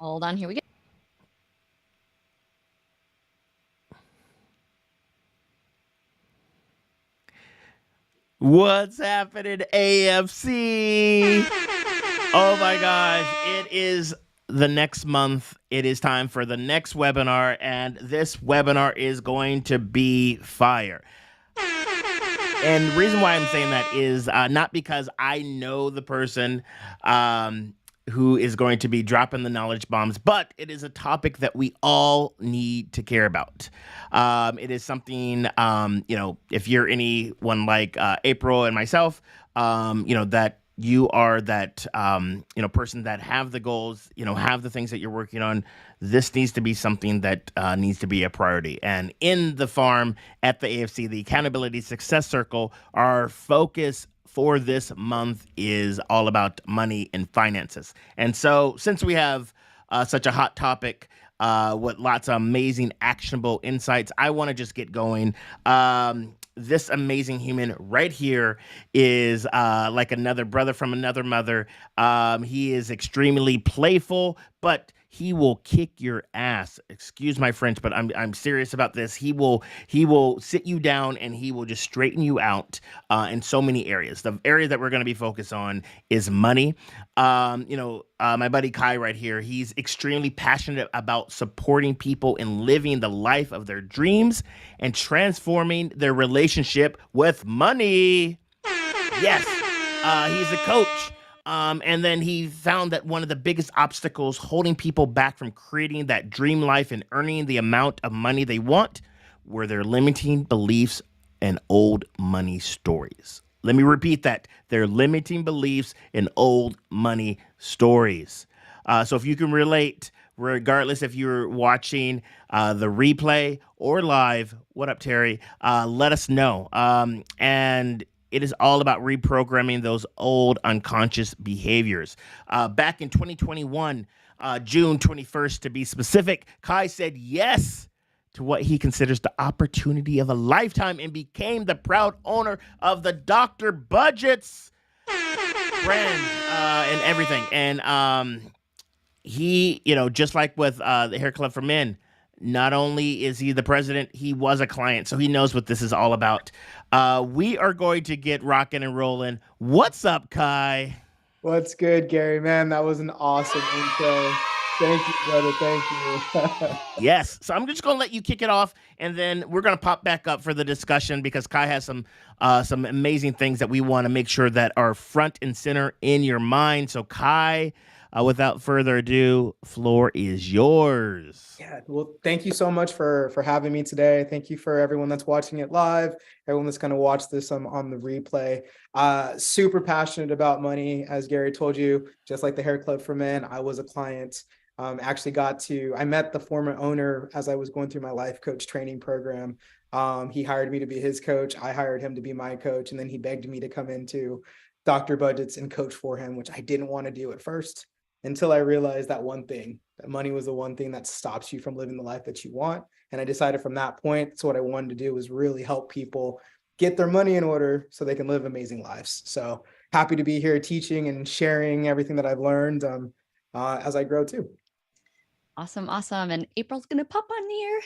Hold on, here we go. What's happening, AFC? Oh my gosh, it is the next month. It is time for the next webinar, and this webinar is going to be fire. And the reason why I'm saying that is not because I know the person who is going to be dropping the knowledge bombs, but it is a topic that we all need to care about. It is something, if you're anyone like Apryl and myself, that you are that person that have the goals, have the things that you're working on. This needs to be something that needs to be a priority. And in the farm at the AFC, the Accountability Success Circle, our focus for this month is all about money and finances. And so, since we have such a hot topic with lots of amazing, actionable insights, I want to just get going. This amazing human right here is like another brother from another mother. He is extremely playful, but he will kick your ass. Excuse my French, but I'm serious about this. He will sit you down and he will just straighten you out in so many areas. The area that we're going to be focused on is money. My buddy Kai right here, he's extremely passionate about supporting people in living the life of their dreams and transforming their relationship with money. Yes, he's a coach. And then he found that one of the biggest obstacles holding people back from creating that dream life and earning the amount of money they want were their limiting beliefs and old money stories. Let me repeat that. Their limiting beliefs and old money stories. So if you can relate, regardless if you're watching the replay or live, what up, Terry? Let us know. And it is all about reprogramming those old unconscious behaviors. Back in 2021, June 21st to be specific, Kai said yes to what he considers the opportunity of a lifetime and became the proud owner of the Dr. Budgets brand and everything. And he, just like with the Hair Club for Men, not only is he the president, he was a client, so he knows what this is all about. We are going to get rocking and rolling. What's up, Kai? What's good, Gary? Man, that was an awesome intro. Thank you, brother. Thank you. Yes. So I'm just going to let you kick it off, and then we're going to pop back up for the discussion because Kai has some amazing things that we want to make sure that are front and center in your mind. So Kai, without further ado, floor is yours. Yeah, well, thank you so much for having me today. Thank you for everyone that's watching it live, everyone that's going to watch this on the replay. Super passionate about money, as Gary told you, just like the Hair Club for Men. I was a client. I met the former owner as I was going through my life coach training program. He hired me to be his coach. I hired him to be my coach. And then he begged me to come into Dr. Budgets and coach for him, which I didn't want to do at first until I realized that one thing, that money was the one thing that stops you from living the life that you want. And I decided from that point, that's what I wanted to do, was really help people get their money in order so they can live amazing lives. So happy to be here teaching and sharing everything that I've learned as I grow too. Awesome, awesome. And April's gonna pop on here.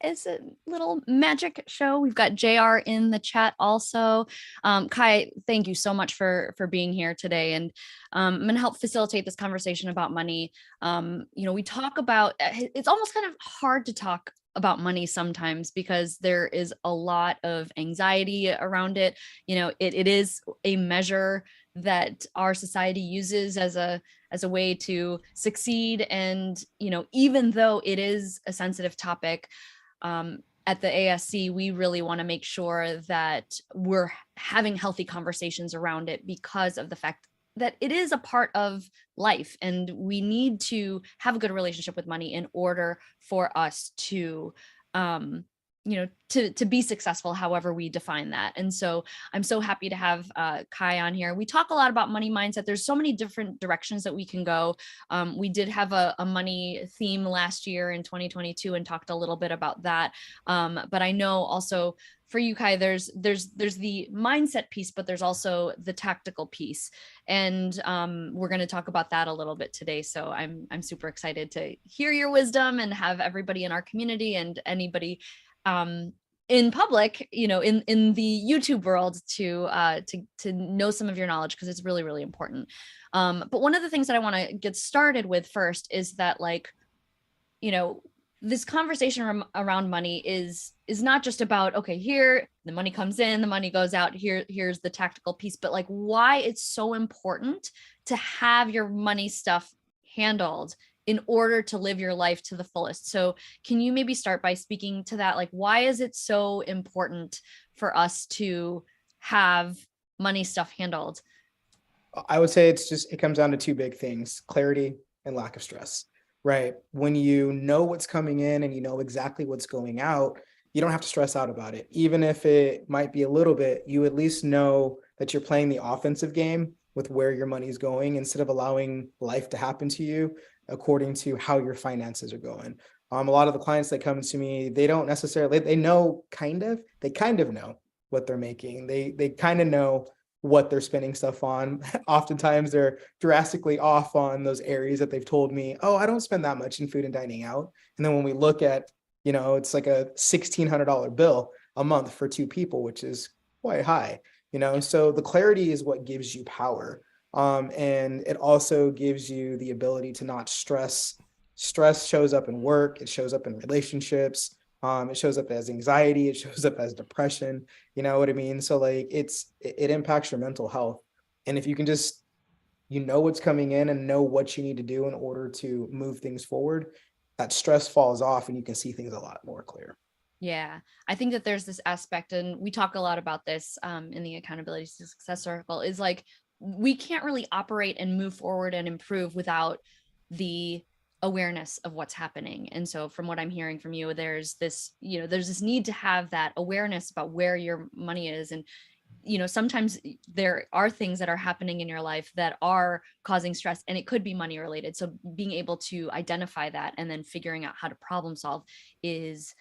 It's a little magic show. We've got JR in the chat also. Kai, thank you so much for being here today. And I'm going to help facilitate this conversation about money. We talk about, it's almost kind of hard to talk about money sometimes because there is a lot of anxiety around it. It is a measure that our society uses as a way to succeed. And, even though it is a sensitive topic, at the ASC, we really want to make sure that we're having healthy conversations around it because of the fact that it is a part of life, and we need to have a good relationship with money in order for us to to be successful, however we define that. And so I'm so happy to have Kai on here. We talk a lot about money mindset. There's so many different directions that we can go. We did have a money theme last year in 2022 and talked a little bit about that. But I know also for you, Kai, there's the mindset piece, but there's also the tactical piece. And we're going to talk about that a little bit today. So I'm super excited to hear your wisdom and have everybody in our community and anybody in public, in the YouTube world to know some of your knowledge, because it's really, really important. But one of the things that I want to get started with first is that, like, this conversation around money is not just about, okay, here the money comes in, the money goes out, here's the tactical piece, but like why it's so important to have your money stuff handled in order to live your life to the fullest. So can you maybe start by speaking to that? Like, why is it so important for us to have money stuff handled? I would say it comes down to two big things: clarity and lack of stress, right? When you know what's coming in and you know exactly what's going out, you don't have to stress out about it. Even if it might be a little bit, you at least know that you're playing the offensive game with where your money's going, instead of allowing life to happen to you according to how your finances are going. A lot of the clients that come to me, they don't necessarily, they kind of know what they're making. They kind of know what they're spending stuff on. Oftentimes they're drastically off on those areas that they've told me, oh, I don't spend that much in food and dining out. And then when we look at, it's like a $1,600 bill a month for two people, which is quite high, so the clarity is what gives you power. And it also gives you the ability to not stress. Stress shows up in work. It shows up in relationships. It shows up as anxiety. It shows up as depression. You know what I mean? So like it impacts your mental health. And if you can just, what's coming in and know what you need to do in order to move things forward, that stress falls off and you can see things a lot more clear. Yeah, I think that there's this aspect, and we talk a lot about this in the accountability to success circle, is like, we can't really operate and move forward and improve without the awareness of what's happening. And so from what I'm hearing from you, there's this need to have that awareness about where your money is. And sometimes there are things that are happening in your life that are causing stress, and it could be money related. So being able to identify that and then figuring out how to problem solve is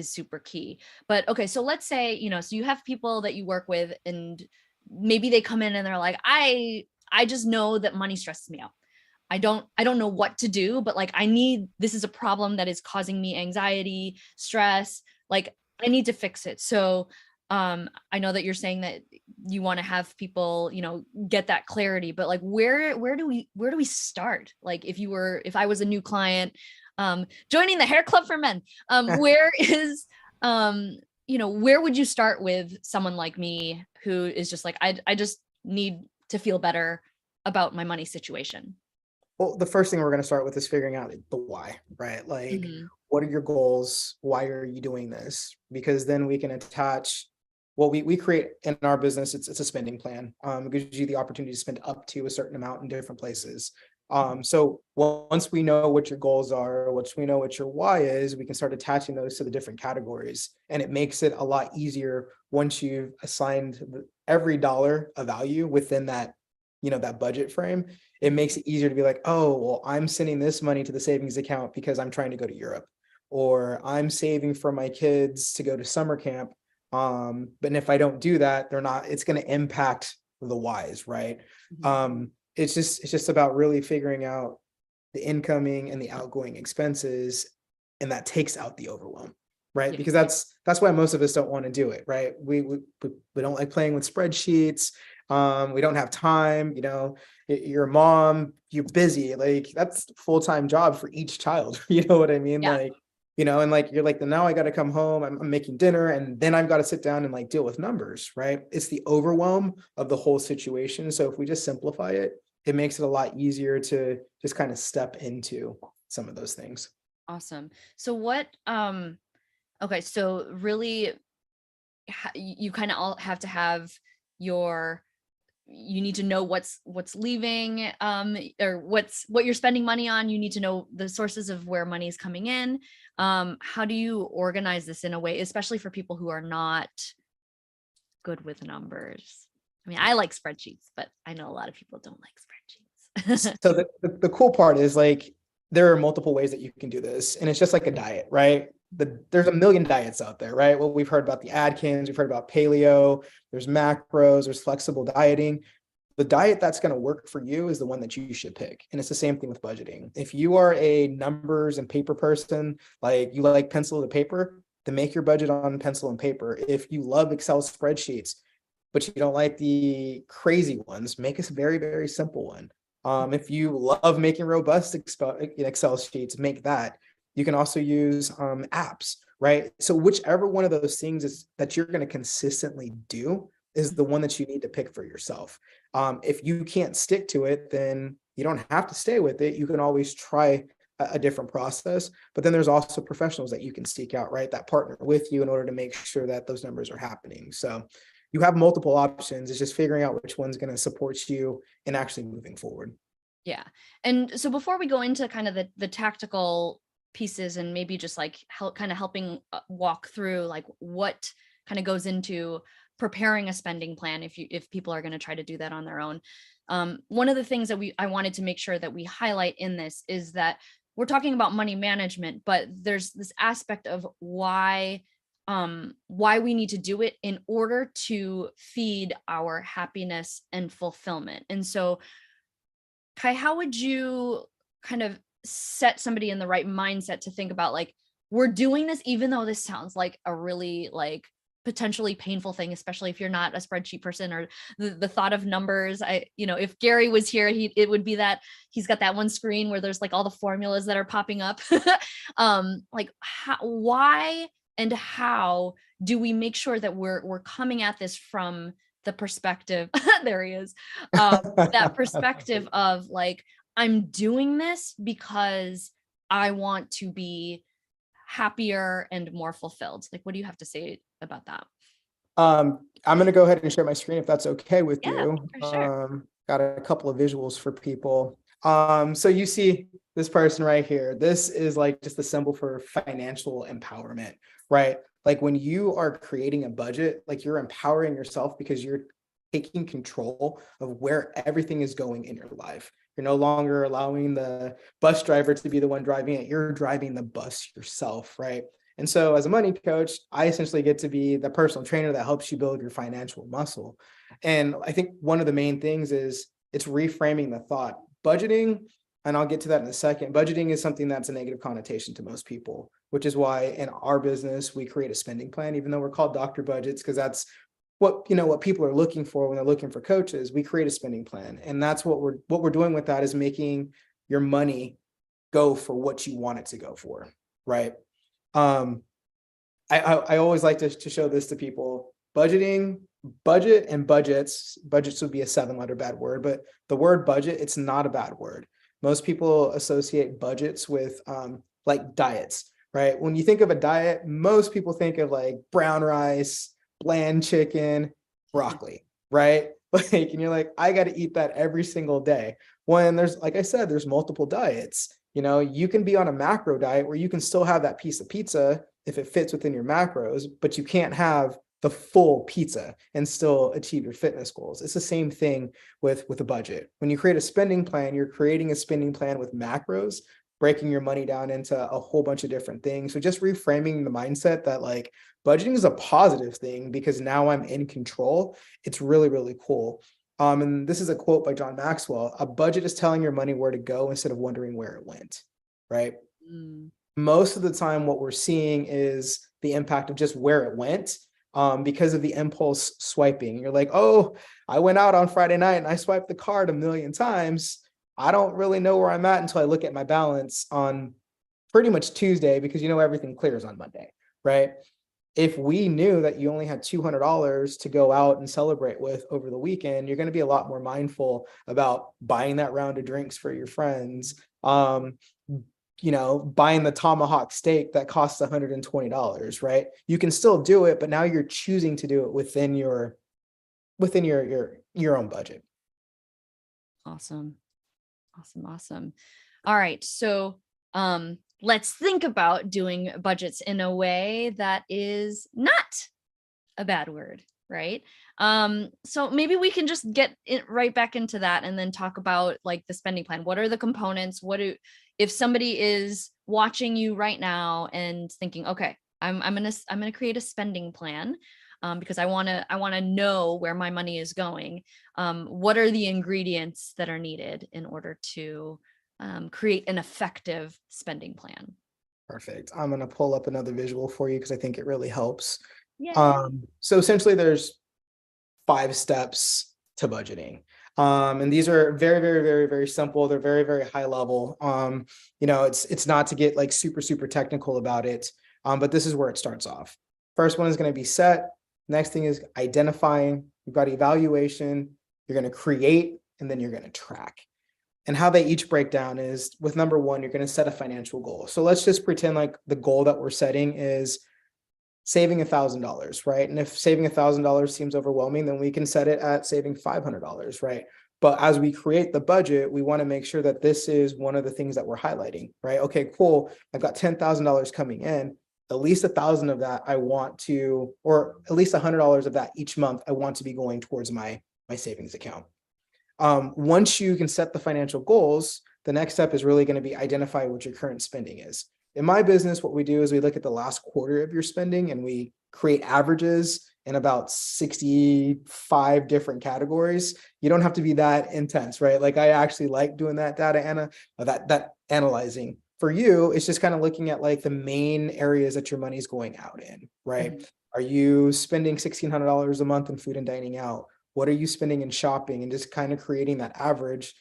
super key. But okay, so let's say, so you have people that you work with, and maybe they come in and they're like, I just know that money stresses me out. I don't know what to do, but like, this is a problem that is causing me anxiety, stress, like I need to fix it. So I know that you're saying that you want to have people, get that clarity, but like, where do we start? Like if I was a new client, joining the hair club for men, where would you start with someone like me who is just like, I just need to feel better about my money situation? Well, the first thing we're going to start with is figuring out the why, right? Like, what are your goals? Why are you doing this? Because then we can attach what we create in our business. It's a spending plan. It gives you the opportunity to spend up to a certain amount in different places. So once we know what your goals are, once we know what your why is, we can start attaching those to the different categories. And it makes it a lot easier once you've assigned every dollar a value within that, that budget frame. It makes it easier to be like, oh, well, I'm sending this money to the savings account because I'm trying to go to Europe, or I'm saving for my kids to go to summer camp. But if I don't do that, it's going to impact the whys, right? It's just about really figuring out the incoming and the outgoing expenses, and that takes out the overwhelm, right? Yeah. Because that's why most of us don't want to do it, right? We don't like playing with spreadsheets. We don't have time. Your mom, you're busy. Like, that's a full-time job for each child. You know what I mean? Yeah. Like, and like, you're like, now I got to come home, I'm making dinner, and then I've got to sit down and like deal with numbers, right? It's the overwhelm of the whole situation. So if we just simplify it, it makes it a lot easier to just kind of step into some of those things. Awesome. So what, okay, so really you kind of all have to have your you need to know what's leaving, or what you're spending money on. You need to know the sources of where money is coming in. How do you organize this in a way, especially for people who are not good with numbers? I mean, I like spreadsheets, but I know a lot of people don't like spreadsheets. So the cool part is like, there are multiple ways that you can do this, and it's just like a diet, right? There's a million diets out there, right? Well, we've heard about the Atkins, we've heard about paleo, there's macros, there's flexible dieting. The diet that's going to work for you is the one that you should pick. And it's the same thing with budgeting. If you are a numbers and paper person, like you like pencil to paper, then make your budget on pencil and paper. If you love Excel spreadsheets, but you don't like the crazy ones, make a very, very simple one. If you love making robust Excel sheets, make that. You can also use apps, right? So whichever one of those things is that you're going to consistently do is the one that you need to pick for yourself. If you can't stick to it, then you don't have to stay with it. You can always try a different process, but then there's also professionals that you can seek out, right? That partner with you in order to make sure that those numbers are happening. So you have multiple options. It's just figuring out which one's going to support you and actually moving forward. Yeah. And so before we go into kind of the tactical pieces, and maybe just like helping walk through like what kind of goes into preparing a spending plan, if people are going to try to do that on their own. One of the things that I wanted to make sure that we highlight in this is that we're talking about money management, but there's this aspect of why we need to do it in order to feed our happiness and fulfillment. And so, Kai, how would you kind of set somebody in the right mindset to think about, like, we're doing this, even though this sounds like a really like potentially painful thing, especially if you're not a spreadsheet person, or the thought of numbers. If Gary was here, it would be that he's got that one screen where there's like all the formulas that are popping up. Why and how do we make sure that we're coming at this from the perspective there he is, that perspective of like, I'm doing this because I want to be happier and more fulfilled? Like, what do you have to say about that? I'm going to go ahead and share my screen if that's okay with Yeah, you. for sure. Got a couple of visuals for people. So you see this person right here. This is like just the symbol for financial empowerment, right? Like when you are creating a budget, like you're empowering yourself because you're taking control of where everything is going in your life. You're no longer allowing the bus driver to be the one driving it. You're driving the bus yourself, right? And so as a money coach, I essentially get to be the personal trainer that helps you build your financial muscle. And I think one of the main things is it's reframing the thought. Budgeting, and I'll get to that in a second, budgeting is something that's a negative connotation to most people, which is why in our business, we create a spending plan, even though we're called Dr. Budgets, because that's what people are looking for when they're looking for coaches. We create a spending plan. And that's what we're doing with that, is making your money go for what you want it to go for, right? I always like to show this to people. Budget and budgets would be a 7-letter bad word, but the word budget, it's not a bad word. Most people associate budgets with like diets, right? When you think of a diet, most people think of like brown rice, bland chicken, broccoli, right? Like, and you're like, I got to eat that every single day. When there's, like I said, there's multiple diets. You can be on a macro diet where you can still have that piece of pizza if it fits within your macros, but you can't have the full pizza and still achieve your fitness goals. It's the same thing with a budget. When you create a spending plan, you're creating a spending plan with macros, breaking your money down into a whole bunch of different things. So just reframing the mindset that like budgeting is a positive thing because now I'm in control. It's really, really cool. And this is a quote by John Maxwell: a budget is telling your money where to go instead of wondering where it went, right? Most of the time, what we're seeing is the impact of just where it went because of the impulse swiping. You're like, oh, I went out on Friday night and I swiped the card a million times. I don't really know where I'm at until I look at my balance on pretty much Tuesday, because everything clears on Monday, right? If we knew that you only had $200 to go out and celebrate with over the weekend, you're going to be a lot more mindful about buying that round of drinks for your friends, buying the tomahawk steak that costs $120, right? You can still do it, but now you're choosing to do it within your your own budget. Awesome. Awesome. All right. So let's think about doing budgets in a way that is not a bad word, right? So maybe we can just get it right back into that and then talk about like the spending plan. What are the components? If somebody is watching you right now and thinking, okay, I'm gonna create a spending plan because I wanna know where my money is going. What are the ingredients that are needed in order to create an effective spending plan? Perfect. I'm going to pull up another visual for you because I think it really helps. Yay. So essentially there's 5 steps to budgeting. And these are very, very, very, very simple. They're very, very high level. It's not to get like super, super technical about it. But this is where it starts off. First one is going to be set. Next thing is identifying. You've got evaluation. You're going to create, and then you're going to track. And how they each break down is with number 1, you're going to set a financial goal. So let's just pretend like the goal that we're setting is saving $1,000, right? And if saving $1,000 seems overwhelming, then we can set it at saving $500, right? But as we create the budget, we want to make sure that this is one of the things that we're highlighting, right? Okay, cool. I've got $10,000 coming in. At least 1,000 of that I want to, or at least $100 of that each month, I want to be going towards my savings account. Once you can set the financial goals, the next step is really going to be identify what your current spending is. In my business, what we do is we look at the last quarter of your spending and we create averages in about 65 different categories. You don't have to be that intense, right? Like I actually like doing that that analyzing. For you, it's just kind of looking at like the main areas that your money's going out in, right? Mhm. Are you spending $1,600 a month in food and dining out? What are you spending in shopping? And just kind of creating that average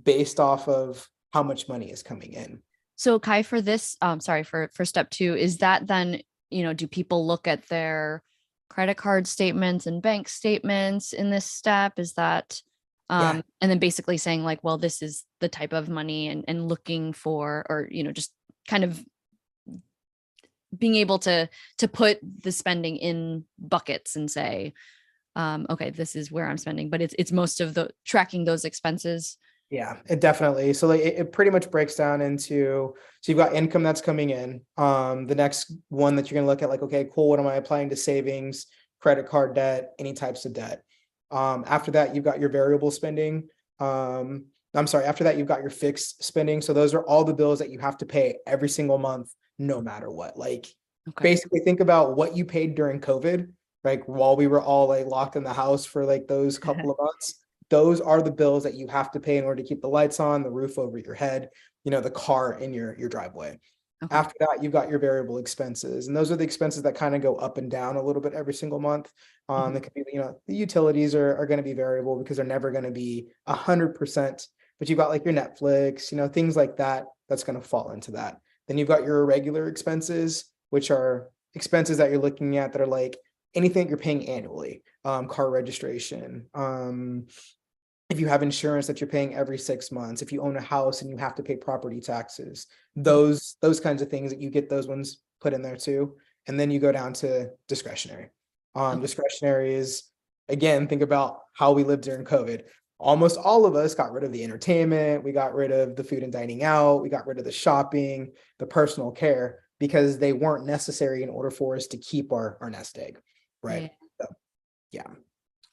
based off of how much money is coming in. So Kai, for this, sorry, for step 2, is that then, do people look at their credit card statements and bank statements in this step? Is that, Yeah. and then basically saying like, well, this is the type of money and looking for, or, just kind of being able to put the spending in buckets and say, okay, this is where I'm spending, but it's most of the tracking those expenses. Yeah, it definitely. So like it pretty much breaks down into, so you've got income that's coming in. The next one that you're going to look at, like, okay, cool. What am I applying to savings, credit card debt, any types of debt? After that, you've got your variable spending. I'm sorry. After that, you've got your fixed spending. So those are all the bills that you have to pay every single month, no matter what. Like Okay. basically think about what you paid during COVID, like while we were all like locked in the house for like those couple of months. Those are the bills that you have to pay in order to keep the lights on, the roof over your head, the car in your driveway. Okay. After that, you've got your variable expenses. And those are the expenses that kind of go up and down a little bit every single month. It could be, the utilities are going to be variable because they're never going to be 100%, but you've got like your Netflix, things like that, that's going to fall into that. Then you've got your irregular expenses, which are expenses that you're looking at that are like anything you're paying annually, car registration, if you have insurance that you're paying every 6 months, if you own a house and you have to pay property taxes, those kinds of things, that you get those ones put in there too. And then you go down to discretionary. Discretionary is, again, think about how we lived during COVID. Almost all of us got rid of the entertainment. We got rid of the food and dining out. We got rid of the shopping, the personal care, because they weren't necessary in order for us to keep our nest egg. Right. Yeah. So, yeah.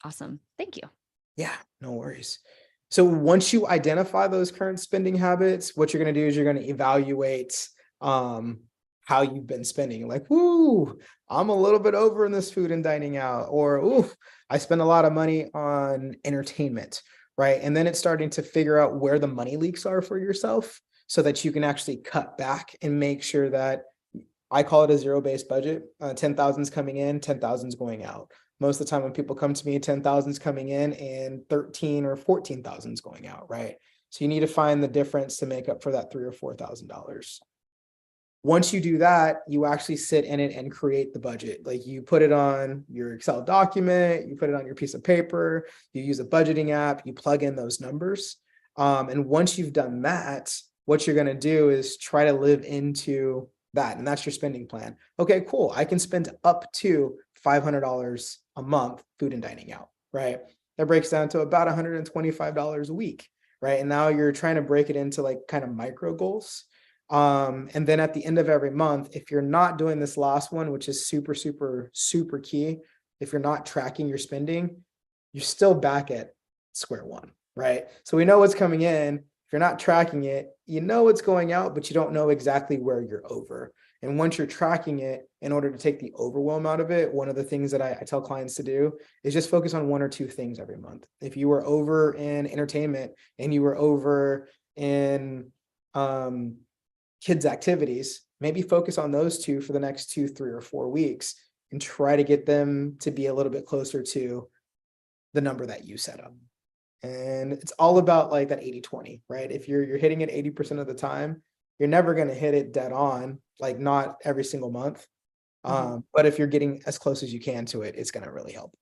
Awesome. Thank you. Yeah, no worries. So once you identify those current spending habits, what you're going to do is you're going to evaluate how you've been spending. Like, woo, I'm a little bit over in this food and dining out, or ooh, I spend a lot of money on entertainment, right? And then it's starting to figure out where the money leaks are for yourself so that you can actually cut back and make sure that, I call it a zero-based budget. 10,000 is coming in, 10,000 is going out. Most of the time when people come to me, 10,000 is coming in and 13 or 14,000 is going out, right? So you need to find the difference to make up for that $3,000 or $4,000. Once you do that, you actually sit in it and create the budget. Like you put it on your Excel document, you put it on your piece of paper, you use a budgeting app, you plug in those numbers. And once you've done that, what you're going to do is try to live into that. And that's your spending plan. Okay, cool. I can spend up to $500 a month food and dining out, right? that breaks down to about $125 a week, right? And now you're trying to break it into like kind of micro goals. And then at the end of every month, if you're not doing this last one, which is super, super, super key, if you're not tracking your spending, you're still back at square one, right? So we know what's coming in. If you're not tracking it, you know what's going out, but you don't know exactly where you're over. And once you're tracking it, in order to take the overwhelm out of it, one of the things that I tell clients to do is just focus on one or two things every month. If you were over in entertainment and you were over in kids' activities, maybe focus on those two for the next 2, 3, or 4 weeks and try to get them to be a little bit closer to the number that you set up. And it's all about like that 80-20, right? If you're hitting it 80% of the time, you're never going to hit it dead on, like not every single month. But if you're getting as close as you can to it, it's going to really help.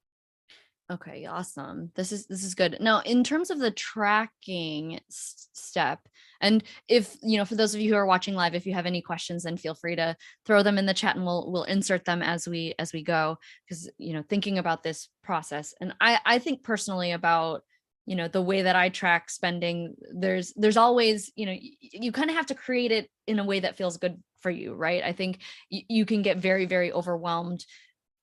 Okay, awesome. This is good. Now, in terms of the tracking step, and if, for those of you who are watching live, if you have any questions, then feel free to throw them in the chat and we'll insert them as we go. Because, thinking about this process, and I think personally about, the way that I track spending, there's always, you kind of have to create it in a way that feels good for you, right? I think you can get very, very overwhelmed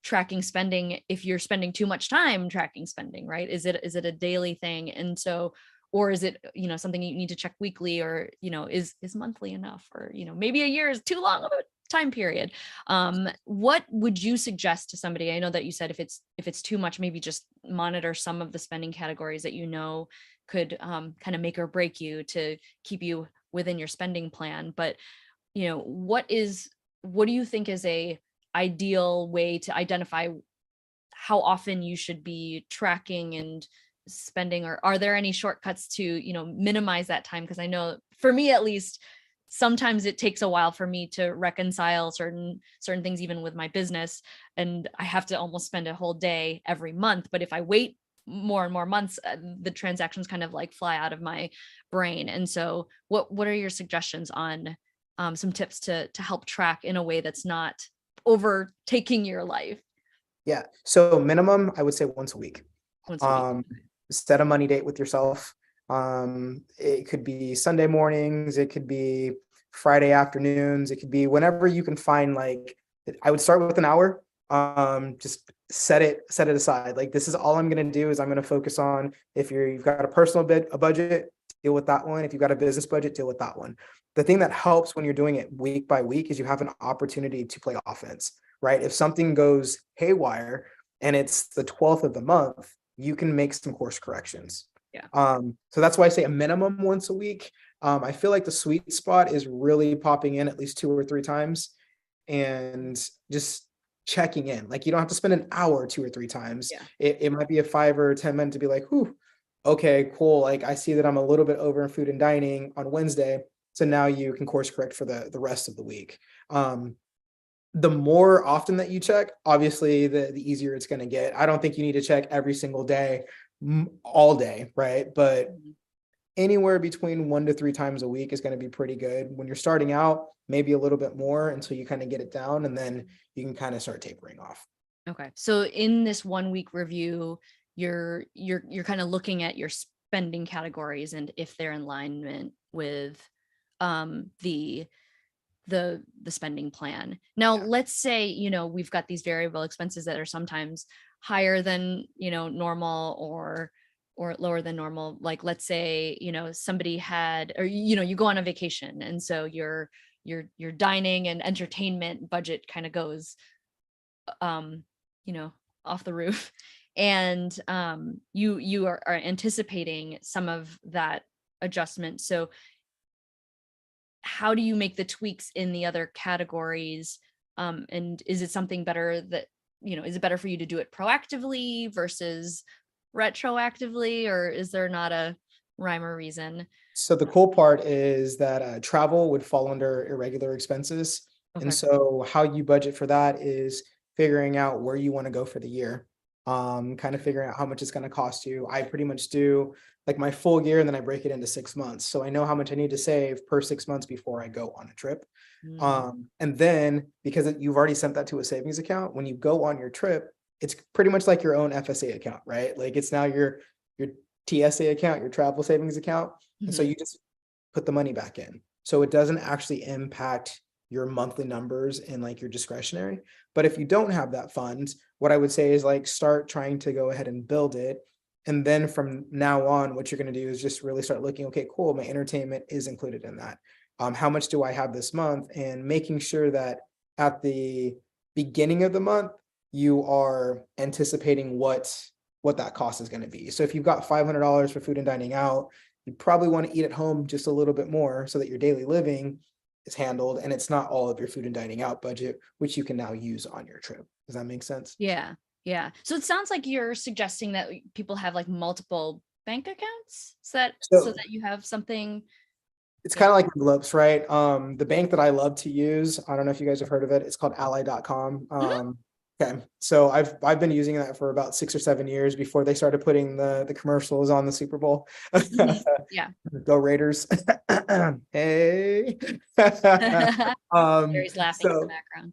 tracking spending if you're spending too much time tracking spending, right? Is it a daily thing? And so, or is it, something you need to check weekly, or, is monthly enough, or, maybe a year is too long of a time period. What would you suggest to somebody? I know that you said if it's too much, maybe just monitor some of the spending categories that could kind of make or break you to keep you within your spending plan. But, what do you think is a ideal way to identify how often you should be tracking and spending, or are there any shortcuts to minimize that time? Because I know for me at least, sometimes it takes a while for me to reconcile certain things even with my business, and I have to almost spend a whole day every month. But if I wait more and more months, the transactions kind of like fly out of my brain. And so what are your suggestions on some tips to help track in a way that's not overtaking your life? Yeah. So minimum, I would say once a week. Once a week. Set a money date with yourself. It could be Sunday mornings, it could be Friday afternoons, it could be whenever you can find, like, I would start with an hour. Just set it aside. Like, this is all I'm going to do is I'm going to focus on, if you've got a personal a budget, deal with that one. If you've got a business budget, deal with that one. The thing that helps when you're doing it week by week is you have an opportunity to play offense, right? If something goes haywire and it's the 12th of the month, you can make some course corrections. Yeah. So that's why I say a minimum once a week. I feel like the sweet spot is really popping in at least 2 or 3 times and just checking in. Like, you don't have to spend an hour 2 or 3 times. Yeah. It might be a 5 or 10 minutes to be like, whew, okay, cool. Like, I see that I'm a little bit over in food and dining on Wednesday. So now you can course correct for the rest of the week. The more often that you check, obviously the easier it's going to get. I don't think you need to check every single day, all day, right? But anywhere between 1 to 3 times a week is going to be pretty good. When you're starting out, maybe a little bit more until you kind of get it down, and then you can kind of start tapering off. Okay. So in this 1 week review, you're kind of looking at your spending categories and if they're in alignment with the spending plan. Now, let's say, we've got these variable expenses that are sometimes higher than, normal or lower than normal. Like, let's say, somebody had, or, you go on a vacation. And so your dining and entertainment budget kind of goes, off the roof. And you are anticipating some of that adjustment. So how do you make the tweaks in the other categories? And is it something better that, is it better for you to do it proactively versus retroactively, or is there not a rhyme or reason? So the cool part is that travel would fall under irregular expenses. Okay. And so how you budget for that is figuring out where you want to go for the year. Kind of figuring out how much it's going to cost you. I pretty much do like my full year, and then I break it into 6 months. So I know how much I need to save per 6 months before I go on a trip. And then because you've already sent that to a savings account, when you go on your trip, it's pretty much like your own FSA account, right? Like it's now your TSA account, your travel savings account. And so Mhm. you just put the money back in. So it doesn't actually impact your monthly numbers and like your discretionary. But if you don't have that fund, what I would say is like start trying to go ahead and build it. And then from now on, what you're going to do is just really start looking, okay, cool, my entertainment is included in that. How much do I have this month? And making sure that at the beginning of the month, you are anticipating what that cost is going to be. So if you've got $500 for food and dining out, you probably want to eat at home just a little bit more so that your daily living is handled and it's not all of your food and dining out budget, which you can now use on your trip. Does that make sense? Yeah. Yeah. So it sounds like you're suggesting that people have like multiple bank accounts so So that you have something. it's Yeah. kind of like envelopes, right? The bank that I love to use, I don't know if you guys have heard of it. It's called ally.com. Mhm. Okay. So I've been using that for about 6 or 7 years before they started putting the commercials on the Super Bowl. Mhm. Yeah. Go Raiders. Hey. Gary's laughing in the So background.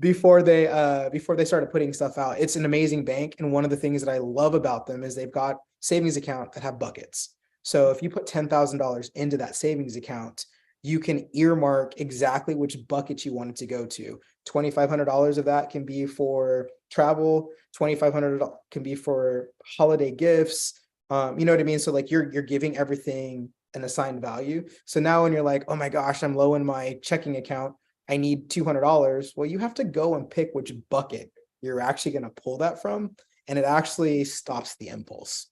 before they started putting stuff out, it's an amazing bank. And one of the things that I love about them is they've got savings account that have buckets. So if you put $10,000 into that savings account, you can earmark exactly which bucket you want it to go to. $2,500 of that can be for travel, 2,500 can be for holiday gifts. You know what I mean? So like you're giving everything an assigned value. So now when you're like, oh my gosh, I'm low in my checking account, I need $200. Well, you have to go and pick which bucket you're actually going to pull that from. And it actually stops the impulse.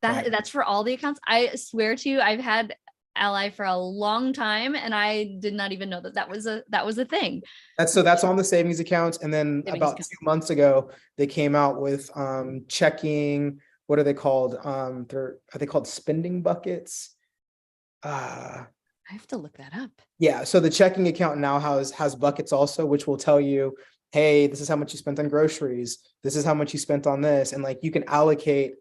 Right. That's for all the accounts. I swear to you, I've had Ally for a long time and I did not even know that that was a thing. That's on the savings accounts. And then Savings about account. 2 months ago, they came out with checking, what are they called? Are they called spending buckets? Uh I have to look that up. yeah. So the checking account now has buckets also, which will tell you, hey, this is how much you spent on groceries. This is how much you spent on this. And like you can allocate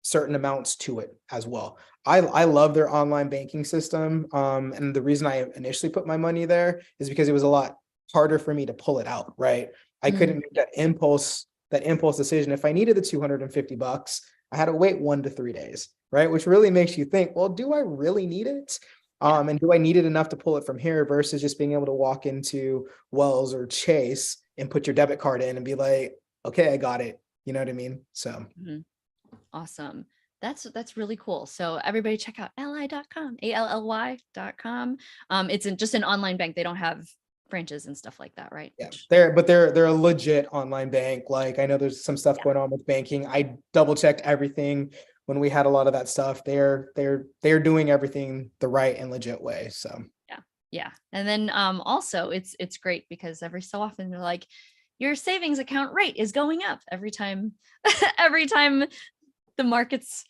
certain amounts to it as well. I love their online banking system. And the reason I initially put my money there is because it was a lot harder for me to pull it out, right? I couldn't make that impulse decision. If I needed the 250 bucks, I had to wait 1 to 3 days, right? Which really makes you think, well, do I really need it? Yeah. And do I need it enough to pull it from here versus just being able to walk into Wells or Chase and put your debit card in and be like, okay, I got it. You know what I mean? So Mhm. Awesome. That's really cool. So everybody check out ally.com, ALLY.com. It's just an online bank. They don't have branches and stuff like that, right? yeah, they're a legit online bank. Like I know there's some stuff Yeah. going on with banking. I double checked everything when we had a lot of that stuff. They're doing everything the right and legit way. So Yeah. Yeah. And then also it's great because every so often they're like, your savings account rate is going up every time every time the markets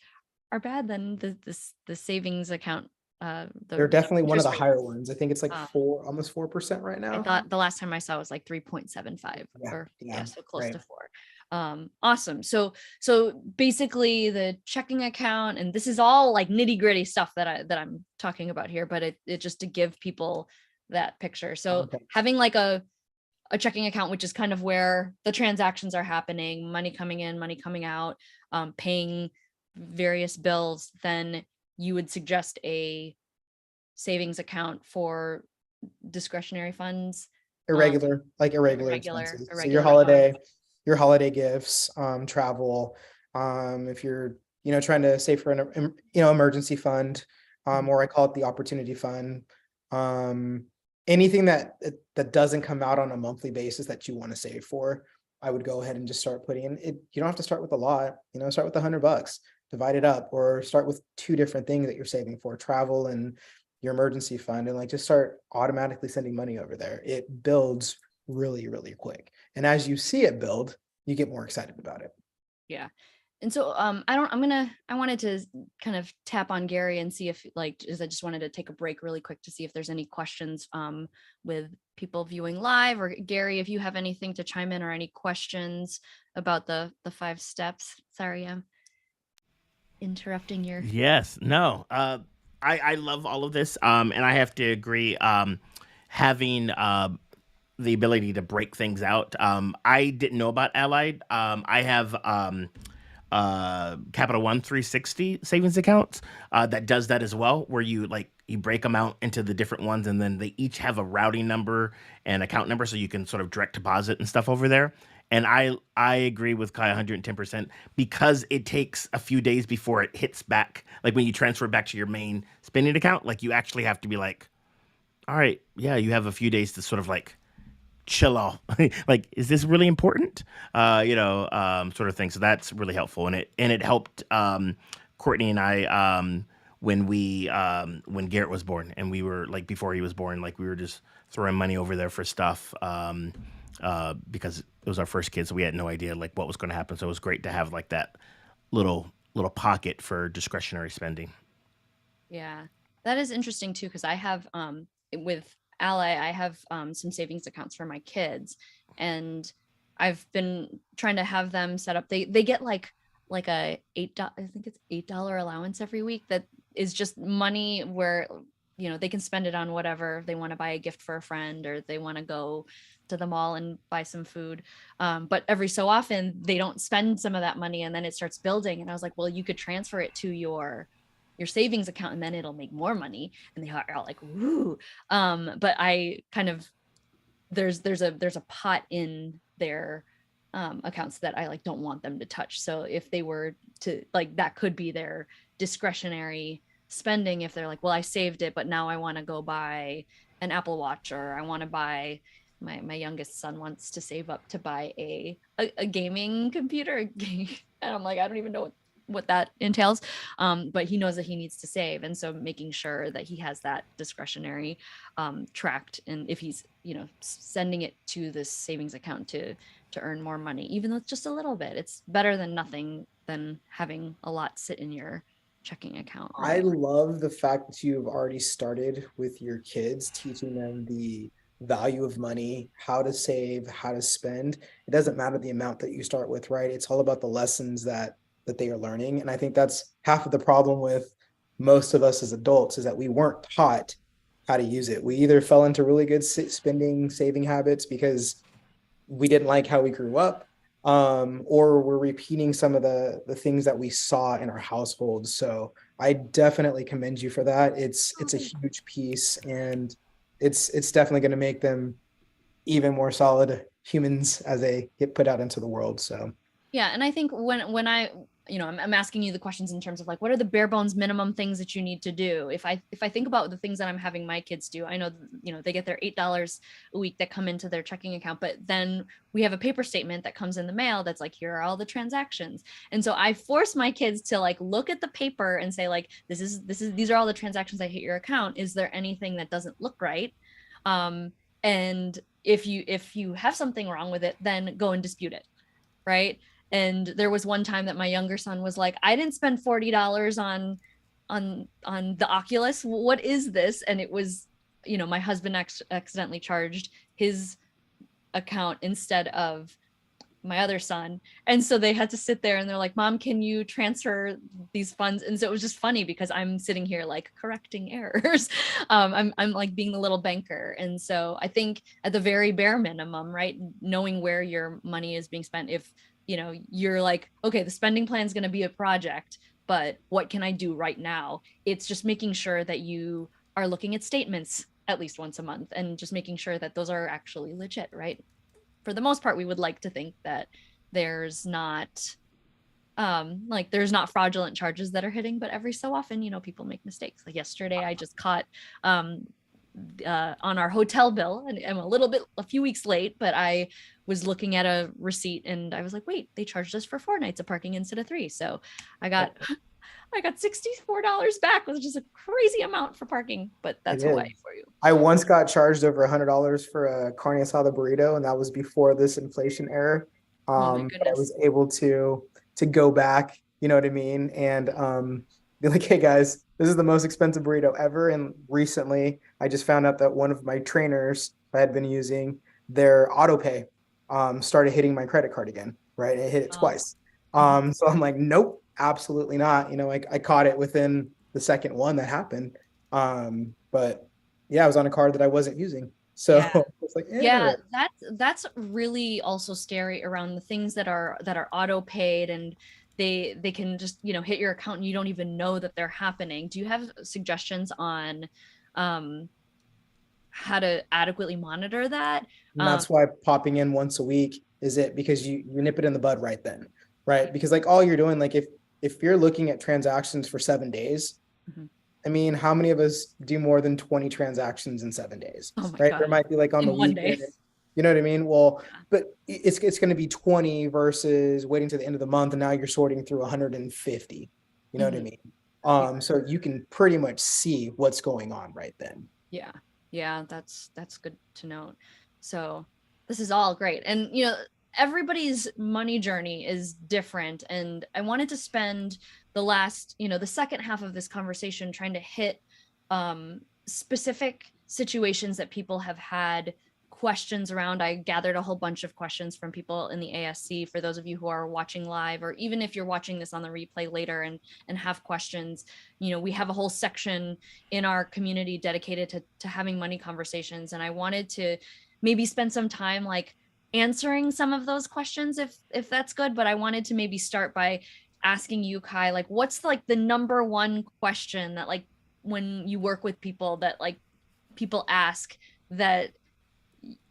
are bad, then the savings account they're the definitely one of interest the rate. higher ones. I think it's like uh, almost 4% right I now. thought the last time I saw was like 3.75 Yeah, or yeah, yeah, so close right. to 4. Awesome. So basically the checking account, and this is all like nitty-gritty stuff that I'm talking about here, but it just to give people that picture. So Okay. having like a checking account, which is kind of where the transactions are happening, money coming in, money coming out, paying various bills, then you would suggest a savings account for discretionary funds, Irregular irregular, expenses. So irregular items. your holiday gifts, travel, if you're, trying to save for emergency fund, Mhm. or I call it the opportunity fund. Um, anything that doesn't come out on a monthly basis that you want to save for, I would go ahead and just start putting in it. You don't have to start with a lot, start with $100, divide it up, or start with two different things that you're saving for, travel and your emergency fund, and like just start automatically sending money over there. It builds really, really quick. And as you see it build, you get more excited about it. Yeah. And so I wanted to kind of tap on Gary and see if like is I just wanted to take a break really quick to see if there's any questions with people viewing live, or Gary, if you have anything to chime in or any questions about the 5 steps. Sorry, I'm interrupting your. Yes, no. I love all of this. And I have to agree. Having the ability to break things out. I didn't know about Allied. I have Capital One 360 savings accounts that does that as well, where you break them out into the different ones, and then they each have a routing number and account number, so you can sort of direct deposit and stuff over there. And I agree with Kai 110% because it takes a few days before it hits back. Like when you transfer back to your main spending account, like you actually have to be like, all right, yeah, you have a few days to sort of like chill off. Like, is this really important? Sort of thing. So that's really helpful, and it helped Courtney and I when Garrett was born, and we were like before he was born, like we were just throwing money over there for stuff because it was our first kid, so we had no idea like what was going to happen. So it was great to have like that little pocket for discretionary spending. Yeah, that is interesting too, because I have with Ally, I have some savings accounts for my kids, and I've been trying to have them set up. They get like a I think it's $8 allowance every week that is just money where they can spend it on whatever they want to, buy a gift for a friend, or they want to go to the mall and buy some food. But every so often they don't spend some of that money, and then it starts building. And I was like, well, you could transfer it to your savings account, and then it'll make more money. And they are like, woo. But I kind of, there's a pot in their accounts that I like don't want them to touch. So if they were to like, that could be their discretionary spending. If they're like, well, I saved it, but now I want to go buy an Apple Watch, or I want to buy, my youngest son wants to save up to buy a gaming computer. And I'm like, I don't even know what that entails. But he knows that he needs to save. And so making sure that he has that discretionary tracked. And if he's, sending it to this savings account to earn more money, even though it's just a little bit, it's better than nothing, than having a lot sit in your checking account. Right? I love the fact that you've already started with your kids, teaching them the value of money, how to save, how to spend. It doesn't matter the amount that you start with, right? It's all about the lessons that they are learning. And I think that's half of the problem with most of us as adults, is that we weren't taught how to use it. We either fell into really good spending, saving habits because we didn't like how we grew up, or we're repeating some of the things that we saw in our households. So I definitely commend you for that. It's a huge piece, and it's definitely going to make them even more solid humans as they get put out into the world. So yeah, and I think when I'm asking you the questions in terms of like, what are the bare bones minimum things that you need to do? If I think about the things that I'm having my kids do, I know, they get their $8 a week that come into their checking account, but then we have a paper statement that comes in the mail that's like, here are all the transactions. And so I force my kids to like look at the paper and say like, these are all the transactions that hit your account. Is there anything that doesn't look right? And if you have something wrong with it, then go and dispute it. Right. And there was one time that my younger son was like, I didn't spend $40 on the Oculus. What is this? And it was, my husband accidentally charged his account instead of my other son. And so they had to sit there and they're like, Mom, can you transfer these funds? And so it was just funny because I'm sitting here like correcting errors. I'm like being the little banker. And so I think at the very bare minimum, right, knowing where your money is being spent, if you're like, okay, the spending plan is going to be a project, but what can I do right now? It's just making sure that you are looking at statements at least once a month and just making sure that those are actually legit, right? For the most part, we would like to think that there's not there's not fraudulent charges that are hitting, but every so often, people make mistakes. Like yesterday, I just caught on our hotel bill, and I'm a few weeks late, but I was looking at a receipt and I was like, wait, they charged us for 4 nights of parking instead of 3. So I got $64 back, which is a crazy amount for parking, but that's Hawaii for you. I once got charged over $100 for a carne asada burrito, and that was before this inflation era. But I was able to go back, you know what I mean? And be like, hey guys, this is the most expensive burrito ever. And recently I just found out that one of my trainers I had been using, their auto pay started hitting my credit card again, right? It hit it twice. So I'm like, nope, absolutely not. I caught it within the second one that happened. But yeah, I was on a card that I wasn't using. So Yeah. it's like, Yeah, that's really also scary around the things that are auto paid, and they can just, you know, hit your account and you don't even know that they're happening. Do you have suggestions on um how to adequately monitor that? and that's why popping in once a week is it, because you nip it in the bud right then, right? Because like all you're doing, like if you're looking at transactions for 7 days, Mhm. I mean, how many of us do more than 20 transactions in 7 days, Oh my right? There God. might be like on the In one day. weekend, you know what I mean? Well, Yeah. but it's going to be 20 versus waiting to the end of the month, and now you're sorting through 150. You know what I Mhm. mean? Yeah. So you can pretty much see what's going on right then. Yeah. Yeah, that's good to note. So this is all great. And you know, everybody's money journey is different. And I wanted to spend the last, you know, the second half of this conversation trying to hit specific situations that people have had questions around. I gathered a whole bunch of questions from people in the ASC. For those of you who are watching live, or even if you're watching this on the replay later and have questions, you know, we have a whole section in our community dedicated to having money conversations. And I wanted to maybe spend some time like answering some of those questions if that's good. But I wanted to maybe start by asking you, Kai, like what's like the number one question that like when you work with people that like people ask that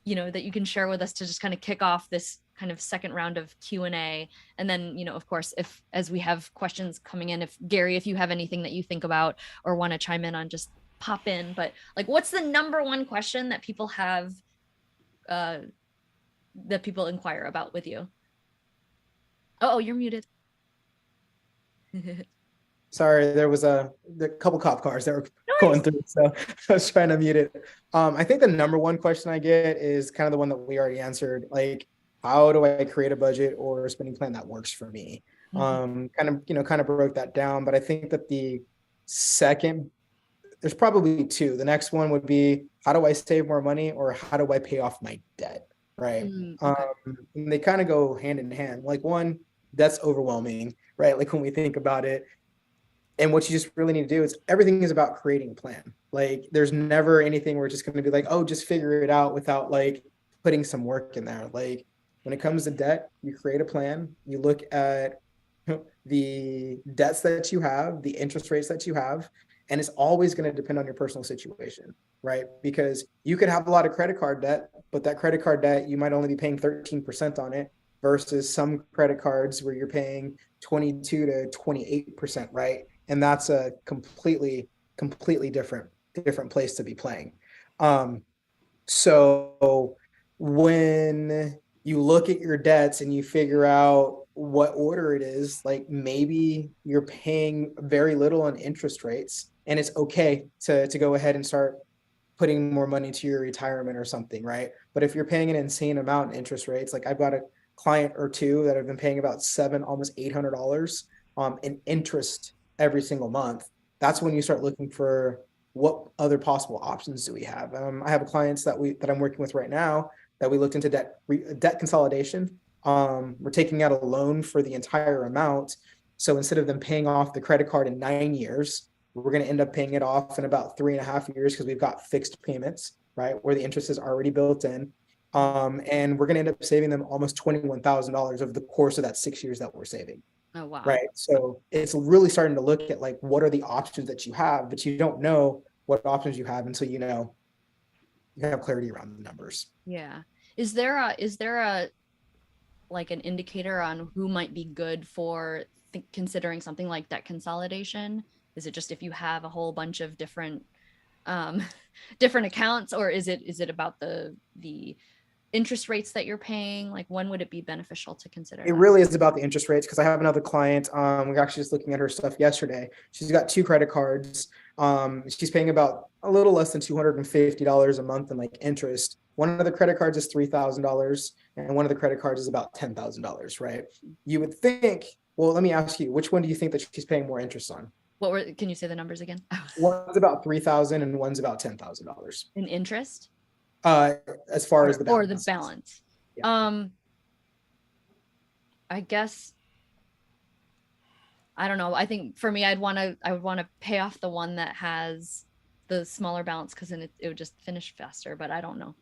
you know that you can share with us to just kind of kick off this kind of second round of Q&A. And then, you know, of course, if as we have questions coming in, if Gary, if you have anything that you think about or want to chime in on, just pop in. But like what's the number one question that people have uh that people inquire about with you? Oh, you're muted. Sorry, there was a couple cop cars that were No going worries. through, so I was trying to mute it. I think the number one question I get is kind of the one that we already answered. Like, how do I create a budget or a spending plan that works for me? Kind of broke that down, but I think that the second, there's probably two. The next one would be, how do I save more money, or how do I pay off my debt? Right. Okay. And they kind of go hand in hand. Like one, that's overwhelming, right? Like when we think about it, and what you just really need to do is, everything is about creating a plan. Like there's never anything where it's just going to be like, oh, just figure it out without like putting some work in there. Like when it comes to debt, you create a plan, you look at the debts that you have, the interest rates that you have, and it's always going to depend on your personal situation, right? Because you could have a lot of credit card debt, but that credit card debt, you might only be paying 13% on it, versus some credit cards where you're paying 22 to 28%, right? And that's a completely different place to be playing. So when you look at your debts and you figure out what order it is, like maybe you're paying very little on interest rates, and it's okay to go ahead and start putting more money to your retirement or something, right? But if you're paying an insane amount in interest rates, like I've got a client or two that have been paying about almost $800 in interest every single month, that's when you start looking for, what other possible options do we have? I have clients that I'm working with right now that we looked into debt consolidation. We're taking out a loan for the entire amount. So instead of them paying off the credit card in 9 years, we're going to end up paying it off in about 3.5 years, because we've got fixed payments, right, where the interest is already built in. And we're going to end up saving them almost $21,000 over the course of that 6 years that we're saving. Oh, wow. Right. So it's really starting to look at like, what are the options that you have, but you don't know what options you have until you have clarity around the numbers. Yeah. Is there a like an indicator on who might be good for considering something like debt consolidation? Is it just if you have a whole bunch of different um different accounts, or is it about the interest rates that you're paying? Like when would it be beneficial to consider It that? really is about the interest rates, because I have another client. We were actually just looking at her stuff yesterday. She's got two credit cards. She's paying about a little less than $250 a month in like interest. One of the credit cards is $3,000, and one of the credit cards is about $10,000, right? You would think, well, let me ask you, which one do you think that she's paying more interest on? Can you say the numbers again? One's about 3,000 and one's about $10,000. In interest Uh, as far as the or the balance. balance? Yeah. I guess I don't know. I think for me, I would want to pay off the one that has the smaller balance because then it would just finish faster, but I don't know.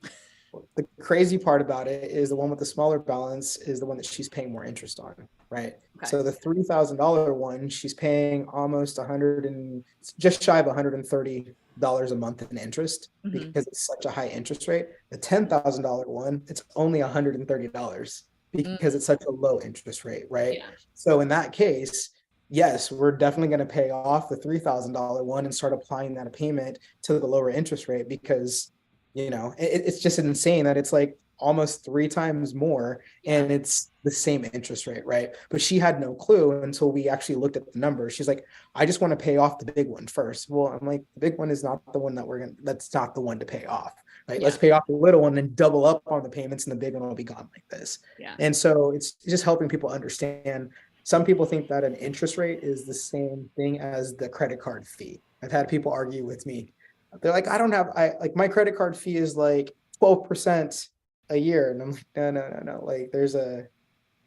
The crazy part about it is the one with the smaller balance is the one that she's paying more interest on, right? Okay. So the $3,000 one, she's paying almost 100 and just shy of $130 a month in interest because it's such a high interest rate. The $10,000 one, it's only $130 because it's such a low interest rate, right? Yeah. So in that case, yes, we're definitely going to pay off the $3,000 one and start applying that payment to the lower interest rate because it's just insane that it's like almost 3 times more and it's the same interest rate, right? But she had no clue until we actually looked at the numbers. She's like, I just want to pay off the big one first. Well, I'm like, the big one is not the one that's not the one to pay off, right? Let's pay off the little one and double up on the payments and the big one will be gone like this. Yeah. And so it's just helping people understand. Some people think that an interest rate is the same thing as the credit card fee. I've had people argue with me. They're like, my credit card fee is like 12% a year. And I'm like, no. Like there's a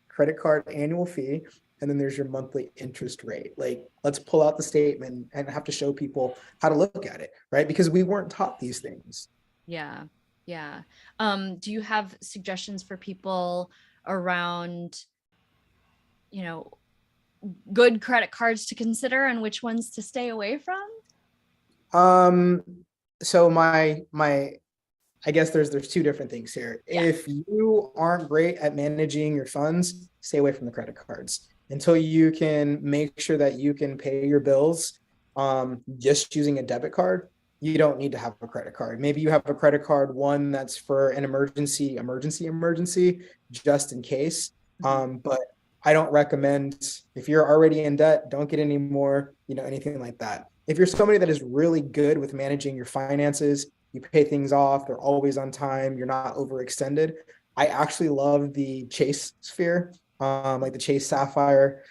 credit card annual fee and then there's your monthly interest rate. Like let's pull out the statement and have to show people how to look at it, right? Because we weren't taught these things. Yeah. Do you have suggestions for people around, good credit cards to consider and which ones to stay away from? So I guess there's 2 different things here. Yeah. If you aren't great at managing your funds, stay away from the credit cards until you can make sure that you can pay your bills. Just using a debit card, you don't need to have a credit card. Maybe you have a credit card, one that's for an emergency, just in case. But I don't recommend, if you're already in debt, don't get any more, anything like that. If you're somebody that is really good with managing your finances, you pay things off, they're always on time, you're not overextended. I actually love the Chase Sphere, like the Chase Sapphire.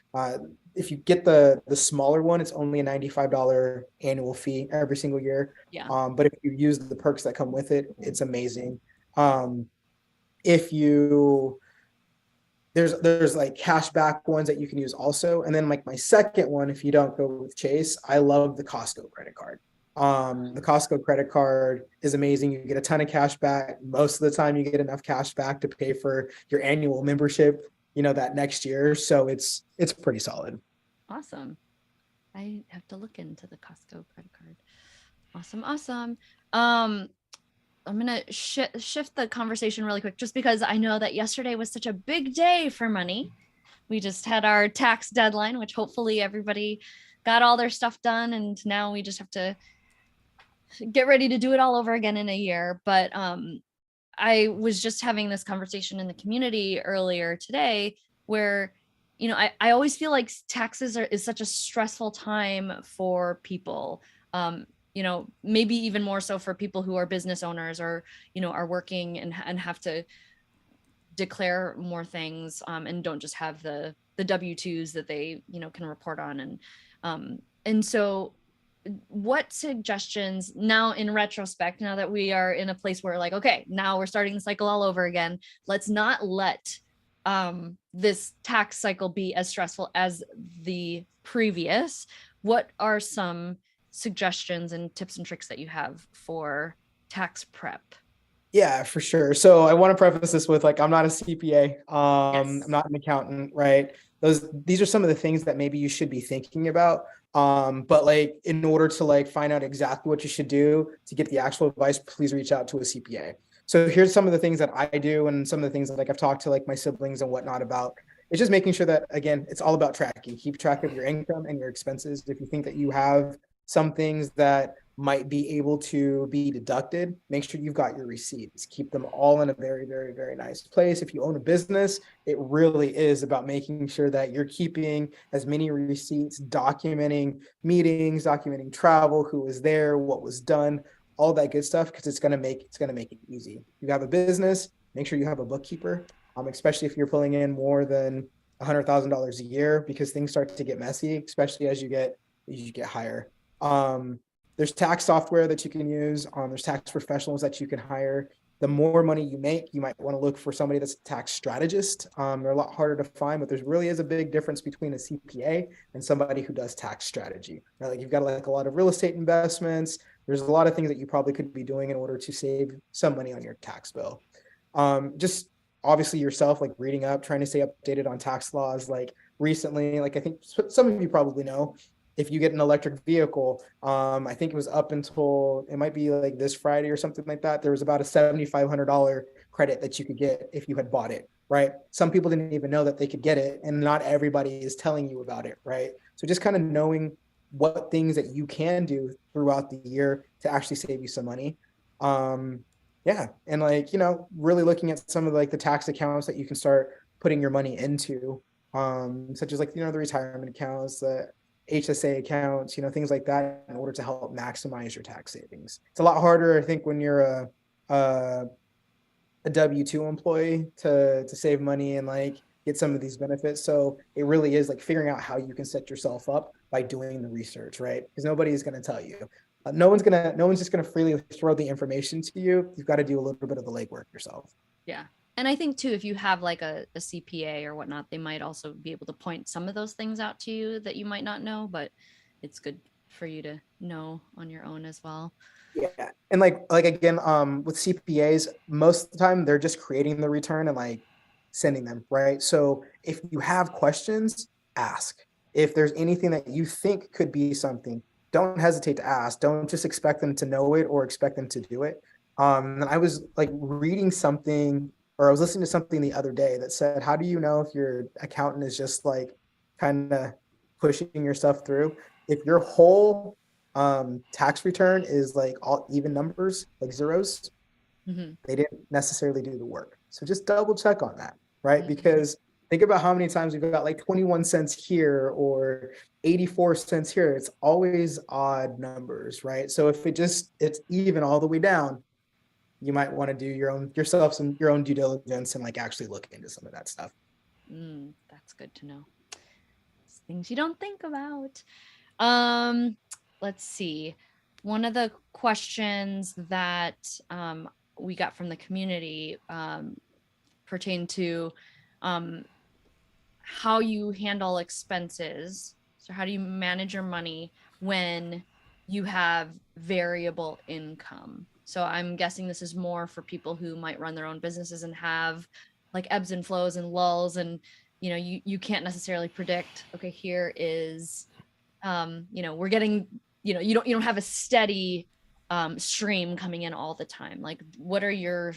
If you get the smaller one, it's only a $95 annual fee every single year. Yeah. But if you use the perks that come with it, it's amazing. There's like cash back ones that you can use also. And then like my second one, if you don't go with Chase, I love the Costco credit card. The Costco credit card is amazing. You get a ton of cash back. Most of the time you get enough cash back to pay for your annual membership, that next year. So it's pretty solid. Awesome. I have to look into the Costco credit card. Awesome. I'm going to shift the conversation really quick just because I know that yesterday was such a big day for money. We just had our tax deadline, which hopefully everybody got all their stuff done. And now we just have to get ready to do it all over again in a year. But I was just having this conversation in the community earlier today where, I always feel like taxes is such a stressful time for people. Maybe even more so for people who are business owners or, are working and have to declare more things and don't just have the W-2s that they, can report on. And so what suggestions now in retrospect, now that we are in a place where like, okay, now we're starting the cycle all over again, let's not let this tax cycle be as stressful as the previous. What are some suggestions and tips and tricks that you have for tax prep? Yeah, for sure. So I want to preface this with I'm not a CPA. Yes. I'm not an accountant, right? These are some of the things that maybe you should be thinking about. But in order to find out exactly what you should do to get the actual advice, please reach out to a CPA. So here's some of the things that I do and some of the things that I've talked to my siblings and whatnot about. It's just making sure that, again, it's all about tracking. Keep track of your income and your expenses. If you think that you have some things that might be able to be deducted, make sure you've got your receipts. Keep them all in a very, very, very nice place. If you own a business, it really is about making sure that you're keeping as many receipts, documenting meetings, documenting travel, who was there, what was done, all that good stuff, because it's gonna make it easy. If you have a business, make sure you have a bookkeeper, especially if you're pulling in more than $100,000 a year, because things start to get messy, especially as you get higher. There's tax software that you can use. There's tax professionals that you can hire. The more money you make, you might want to look for somebody that's a tax strategist. They're a lot harder to find, but there really is a big difference between a CPA and somebody who does tax strategy. Right? You've got a lot of real estate investments, there's a lot of things that you probably could be doing in order to save some money on your tax bill. Just obviously yourself, like reading up, trying to stay updated on tax laws. Like recently, like I think some of you probably know, if you get an electric vehicle, I think it was up until, it might be like this Friday or something like that, there was about a $7,500 credit that you could get if you had bought it, right? Some people didn't even know that they could get it, and not everybody is telling you about it, right? So just kind of knowing what things that you can do throughout the year to actually save you some money. Yeah, and like, really looking at some of like the tax accounts that you can start putting your money into, such as like, the retirement accounts, the HSA accounts, things like that, in order to help maximize your tax savings. It's a lot harder, I think, when you're a W-2 employee to save money and like get some of these benefits. So it really is like figuring out how you can set yourself up by doing the research, right? Because nobody is going to tell you. No one's just gonna freely throw the information to you. You've got to do a little bit of the legwork yourself. Yeah. And I think too, if you have like a CPA or whatnot, they might also be able to point some of those things out to you that you might not know, but it's good for you to know on your own as well. Yeah. And like again, with CPAs, most of the time they're just creating the return and like sending them, right? So if you have questions, ask. If there's anything that you think could be something, don't hesitate to ask. Don't just expect them to know it or expect them to do it. And I was like reading something, or I was listening to something the other day that said, how do you know if your accountant is just like kind of pushing your stuff through? If your whole tax return is like all even numbers, like zeros, they didn't necessarily do the work. So just double check on that, right? Because think about how many times we've got like 21 cents here or 84 cents here. It's always odd numbers, right? So if it's even all the way down, you might want to do your own due diligence and like actually look into some of that stuff. That's good to know. It's things you don't think about. Let's see. One of the questions that we got from the community pertained to how you handle expenses. So how do you manage your money when you have variable income? So I'm guessing this is more for people who might run their own businesses and have like ebbs and flows and lulls, and you can't necessarily predict, okay, here is we're getting, you don't have a steady stream coming in all the time. Like what's your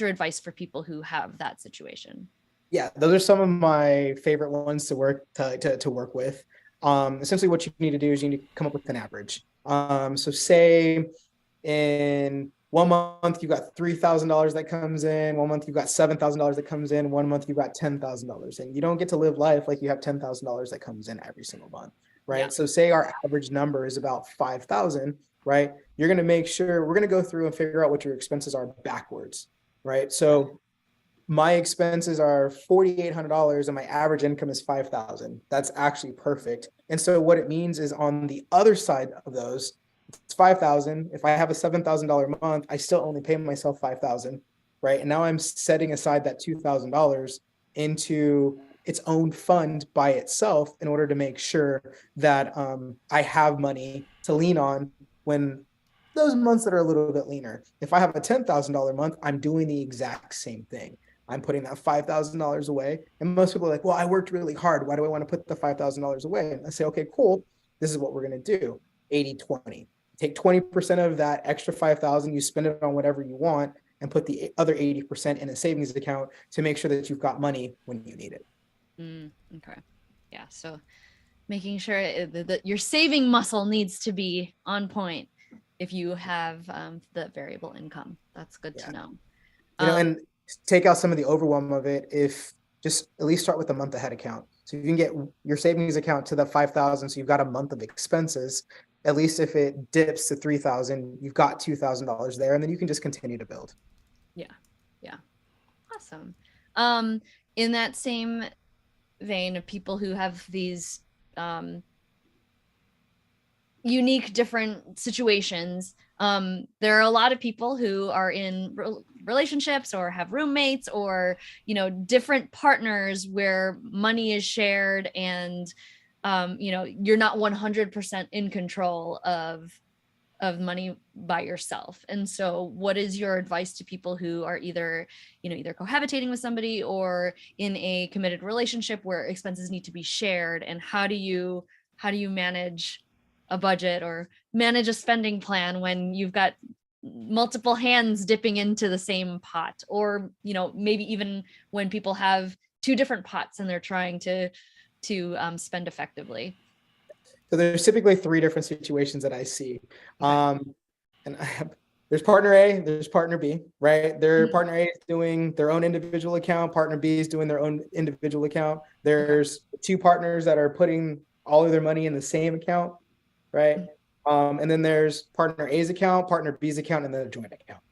advice for people who have that situation? Yeah, those are some of my favorite ones to work with. Essentially what you need to do is you need to come up with an average. So say in 1 month you got $3,000 that comes in, 1 month you got $7,000 that comes in, 1 month you got $10,000, and you don't get to live life like you have $10,000 that comes in every single month, right? Yeah. So say our average number is about 5,000, right? You're going to make sure we're going to go through and figure out what your expenses are backwards, right? So my expenses are $4,800 and my average income is 5,000. That's actually perfect. And so what it means is on the other side of those, it's 5,000. If I have a $7,000 month, I still only pay myself 5,000, right? And now I'm setting aside that $2,000 into its own fund by itself in order to make sure that I have money to lean on when those months that are a little bit leaner. If I have a $10,000 month, I'm doing the exact same thing. I'm putting that $5,000 away. And most people are like, well, I worked really hard. Why do I want to put the $5,000 away? And I say, okay, cool. This is what we're going to do. 80-20. Take 20% of that extra 5,000, you spend it on whatever you want, and put the other 80% in a savings account to make sure that you've got money when you need it. Okay. Yeah. So making sure that your saving muscle needs to be on point if you have the variable income. That's good to know. And take out some of the overwhelm of it. If just at least start with a month ahead account. So you can get your savings account to the 5,000. So you've got a month of expenses. At least if it dips to 3,000, you've got $2,000 there, and then you can just continue to build. Yeah. Yeah. Awesome. In that same vein of people who have these unique different situations, there are a lot of people who are in relationships or have roommates or different partners where money is shared, and you're not 100% in control of of money by yourself. And so what is your advice to people who are either, either cohabitating with somebody or in a committed relationship where expenses need to be shared? And how do you manage a budget or manage a spending plan when you've got multiple hands dipping into the same pot? Or, maybe even when people have two different pots and they're trying to spend effectively. So there's typically three different situations that I see. And there's partner A, there's partner B, right? Their partner A is doing their own individual account, partner B is doing their own individual account. There's two partners that are putting all of their money in the same account, right? And then there's partner A's account, partner B's account, and then a joint account.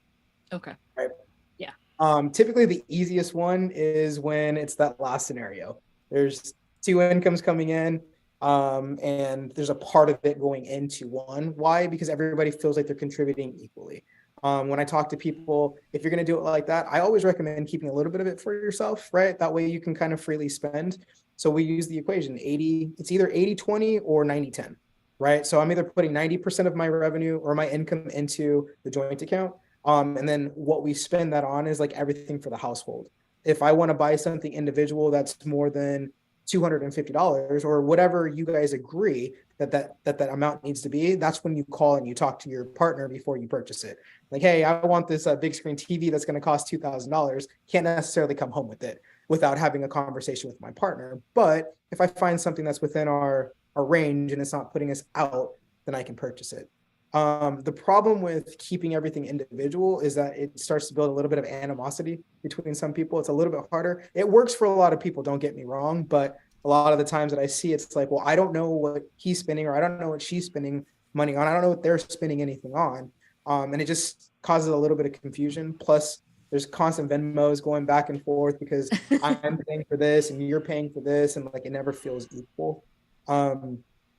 Okay. Right. Yeah. Typically the easiest one is when it's that last scenario. There's two incomes coming in. And there's a part of it going into one. Why? Because everybody feels like they're contributing equally. When I talk to people, if you're going to do it like that, I always recommend keeping a little bit of it for yourself, right? That way you can kind of freely spend. So we use the equation it's either 80-20 or 90-10, right? So I'm either putting 90% of my revenue or my income into the joint account. And then what we spend that on is like everything for the household. If I want to buy something individual that's more than $250 or whatever you guys agree that amount needs to be, that's when you call and you talk to your partner before you purchase it. Like, hey, I want this big screen TV that's going to cost $2,000. Can't necessarily come home with it without having a conversation with my partner. But if I find something that's within our range and it's not putting us out, then I can purchase it. The problem with keeping everything individual is that it starts to build a little bit of animosity between some people. It's a little bit harder. It works for a lot of people, don't get me wrong, but a lot of the times that I see, it's like, well, I don't know what he's spending, or I don't know what she's spending money on. I don't know what they're spending anything on. And it just causes a little bit of confusion. Plus, there's constant Venmos going back and forth because I'm paying for this and you're paying for this, and like it never feels equal.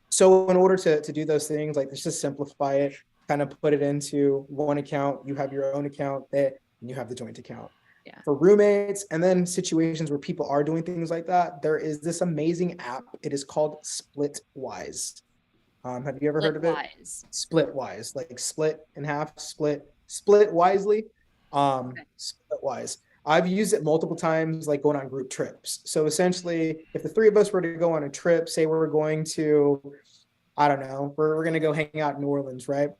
So in order to do those things, like let's just simplify it, kind of put it into one account. You have your own account there and you have the joint account. Yeah. For roommates and then situations where people are doing things like that, there is this amazing app. It is called Splitwise. Have you ever heard of it? Splitwise, like split in half, split wisely. Splitwise. I've used it multiple times, like going on group trips. So essentially, if the three of us were to go on a trip, say we're going to, I don't know, we're going to go hang out in New Orleans, right?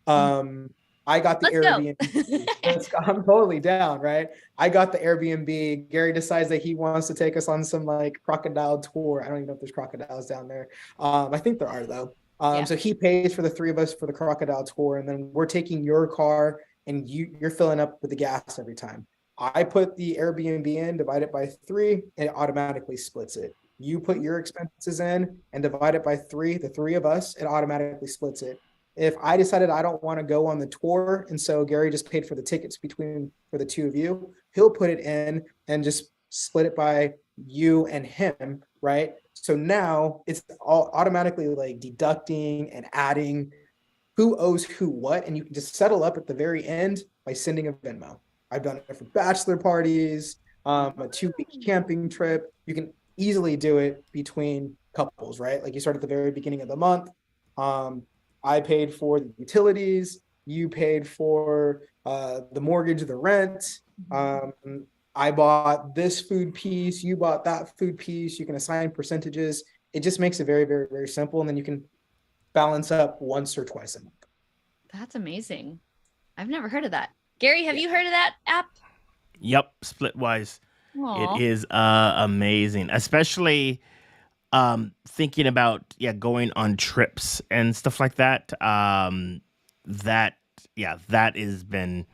I got the Airbnb. I'm totally down, right? I got the Airbnb. Gary decides that he wants to take us on some like crocodile tour. I don't even know if there's crocodiles down there. I think there are though. So he pays for the three of us for the crocodile tour, and then we're taking your car and you're filling up with the gas every time. I put the Airbnb in, divide it by 3, and it automatically splits it. You put your expenses in and divide it by 3, the three of us, it automatically splits it. If I decided I don't want to go on the tour, and so Gary just paid for the tickets for the two of you, he'll put it in and just split it by you and him, right? So now it's all automatically like deducting and adding who owes who what, and you can just settle up at the very end by sending a Venmo. I've done it for bachelor parties, a 2-week camping trip. You can easily do it between couples, right? Like you start at the very beginning of the month. I paid for the utilities. You paid for the mortgage, the rent. I bought this food piece. You bought that food piece. You can assign percentages. It just makes it very, very, very simple. And then you can balance up once or twice a month. That's amazing. I've never heard of that. Gary, have you heard of that app? Yep, Splitwise. Aww. It is amazing, especially thinking about going on trips and stuff like that. That has been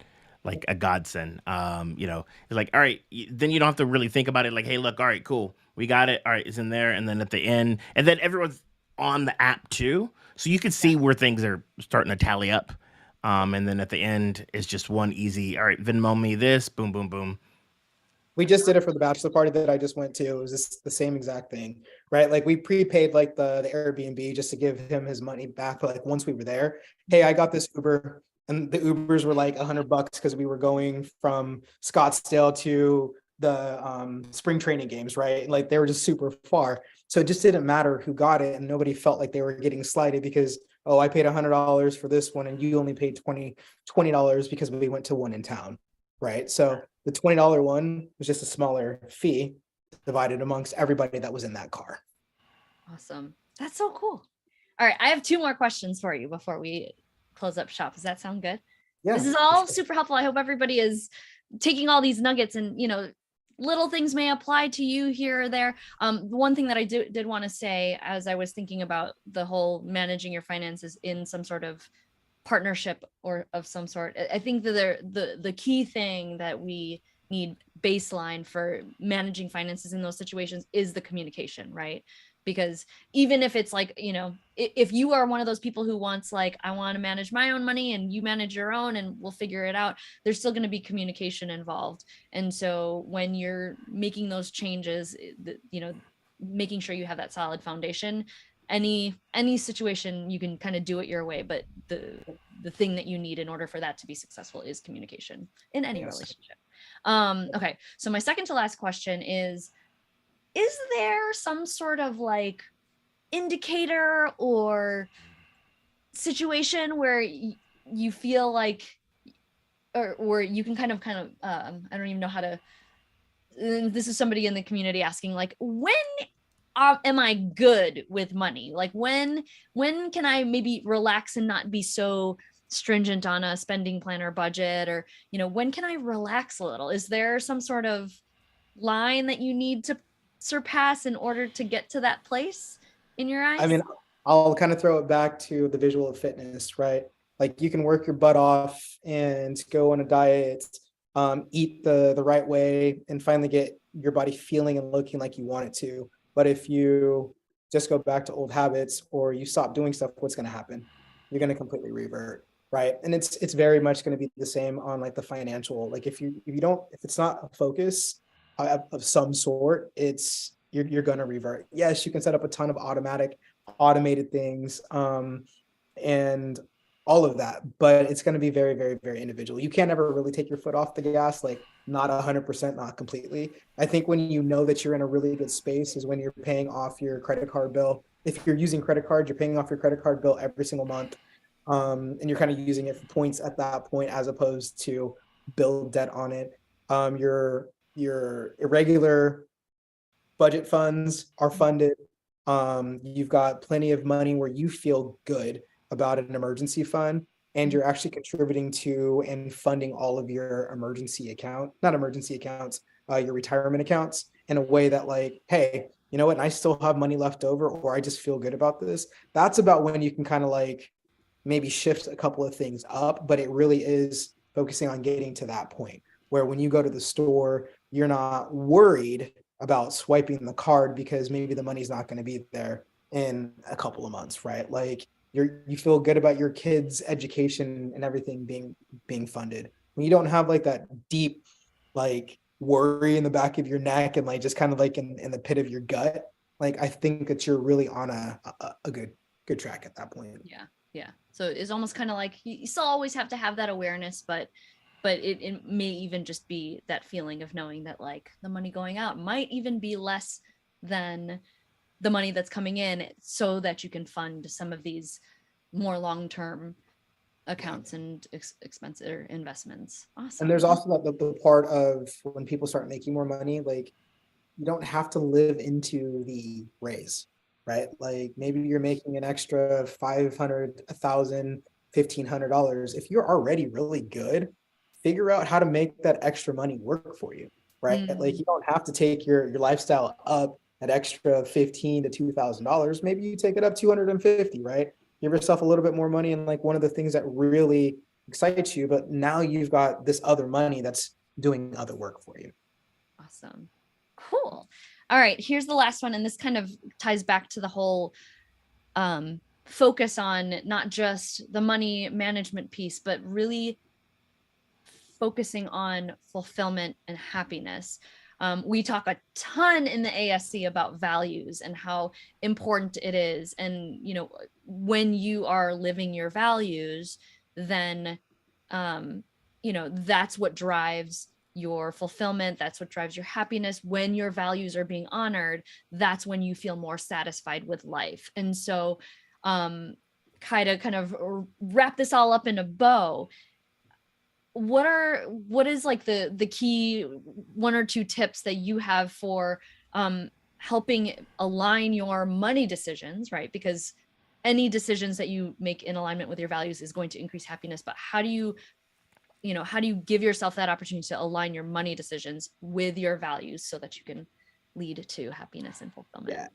like a godsend. It's like, all right, then you don't have to really think about it. Like, hey, look, all right, cool, we got it. All right, it's in there, and then at the end, and then everyone's on the app too, so you can see where things are starting to tally up. And then at the end, it's just one easy, all right, Venmo me this, boom, boom, boom. We just did it for the bachelor party that I just went to. It was just the same exact thing, right? Like we prepaid like the Airbnb just to give him his money back. But like once we were there, hey, I got this Uber, and the Ubers were like $100 because we were going from Scottsdale to the spring training games, right? Like they were just super far. So it just didn't matter who got it, and nobody felt like they were getting slighted because oh, I paid $100 for this one and you only paid $20 because we went to one in town, right? So the $20 one was just a smaller fee divided amongst everybody that was in that car. Awesome. That's so cool. All right, I have 2 more questions for you before we close up shop. Does that sound good? Yeah, this is for all sure. super helpful. I hope everybody is taking all these nuggets, and little things may apply to you here or there. One thing that I did want to say, as I was thinking about the whole managing your finances in some sort of partnership or of some sort, I think that the key thing that we need baseline for managing finances in those situations is the communication, right? Because even if it's like, if you are one of those people who wants, like, I want to manage my own money and you manage your own and we'll figure it out, there's still going to be communication involved. And so when you're making those changes, making sure you have that solid foundation, any situation you can kind of do it your way, but the thing that you need in order for that to be successful is communication in any relationship. Okay, so my second to last question is there some sort of like indicator or situation where you feel like, or you can kind of I don't even know how to, this is somebody in the community asking, like, when am I good with money? Like, when can I maybe relax and not be so stringent on a spending plan or budget, or when can I relax a little? Is there some sort of line that you need to surpass in order to get to that place in your eyes? I mean, I'll kind of throw it back to the visual of fitness, right? Like, you can work your butt off and go on a diet, eat the right way, and finally get your body feeling and looking like you want it to. But if you just go back to old habits or you stop doing stuff, what's going to happen? You're going to completely revert, right? And it's very much going to be the same on like the financial. Like, if it's not a focus of some sort, you're going to revert. Yes, you can set up a ton of automated things, and all of that, but it's going to be very, very, very individual. You can't ever really take your foot off the gas, like not 100%, not completely. I think when you know that you're in a really good space is when you're paying off your credit card bill. If you're using credit cards, you're paying off your credit card bill every single month, and you're kind of using it for points at that point as opposed to build debt on it. Your irregular budget funds are funded. You've got plenty of money where you feel good about an emergency fund, and you're actually contributing to and funding all of your not emergency accounts, your retirement accounts, in a way that, like, hey, you know what? And I still have money left over, or I just feel good about this. That's about when you can kind of like maybe shift a couple of things up, but it really is focusing on getting to that point where when you go to the store, you're not worried about swiping the card because maybe the money's not going to be there in a couple of months, right? Like, you feel good about your kids' education and everything being funded. When you don't have like that deep like worry in the back of your neck and like just kind of like in the pit of your gut, like, I think that you're really on a good track at that point. Yeah. So it's almost kind of like you still always have to have that awareness, but it may even just be that feeling of knowing that, like, the money going out might even be less than the money that's coming in, so that you can fund some of these more long-term accounts and expense or investments. Awesome. And there's also the part of when people start making more money, like, you don't have to live into the raise, right? Like, maybe you're making an extra 500, 1,000, $1,500. If you're already really good, figure out how to make that extra money work for you, right? Like, you don't have to take your lifestyle up an extra $1,500 to $2,000. Maybe you take it up 250, right? Give yourself a little bit more money and like one of the things that really excites you, but now you've got this other money that's doing other work for you. Awesome. Cool. All right, here's the last one, and this kind of ties back to the whole focus on not just the money management piece, but really focusing on fulfillment and happiness. We talk a ton in the ASC about values and how important it is. And, when you are living your values, then, that's what drives your fulfillment. That's what drives your happiness. When your values are being honored, that's when you feel more satisfied with life. And so, Kai, to kind of wrap this all up in a bow, what is like the key 1 or 2 tips that you have for helping align your money decisions, right? Because any decisions that you make in alignment with your values is going to increase happiness, but how do you give yourself that opportunity to align your money decisions with your values so that you can lead to happiness and fulfillment? Yeah,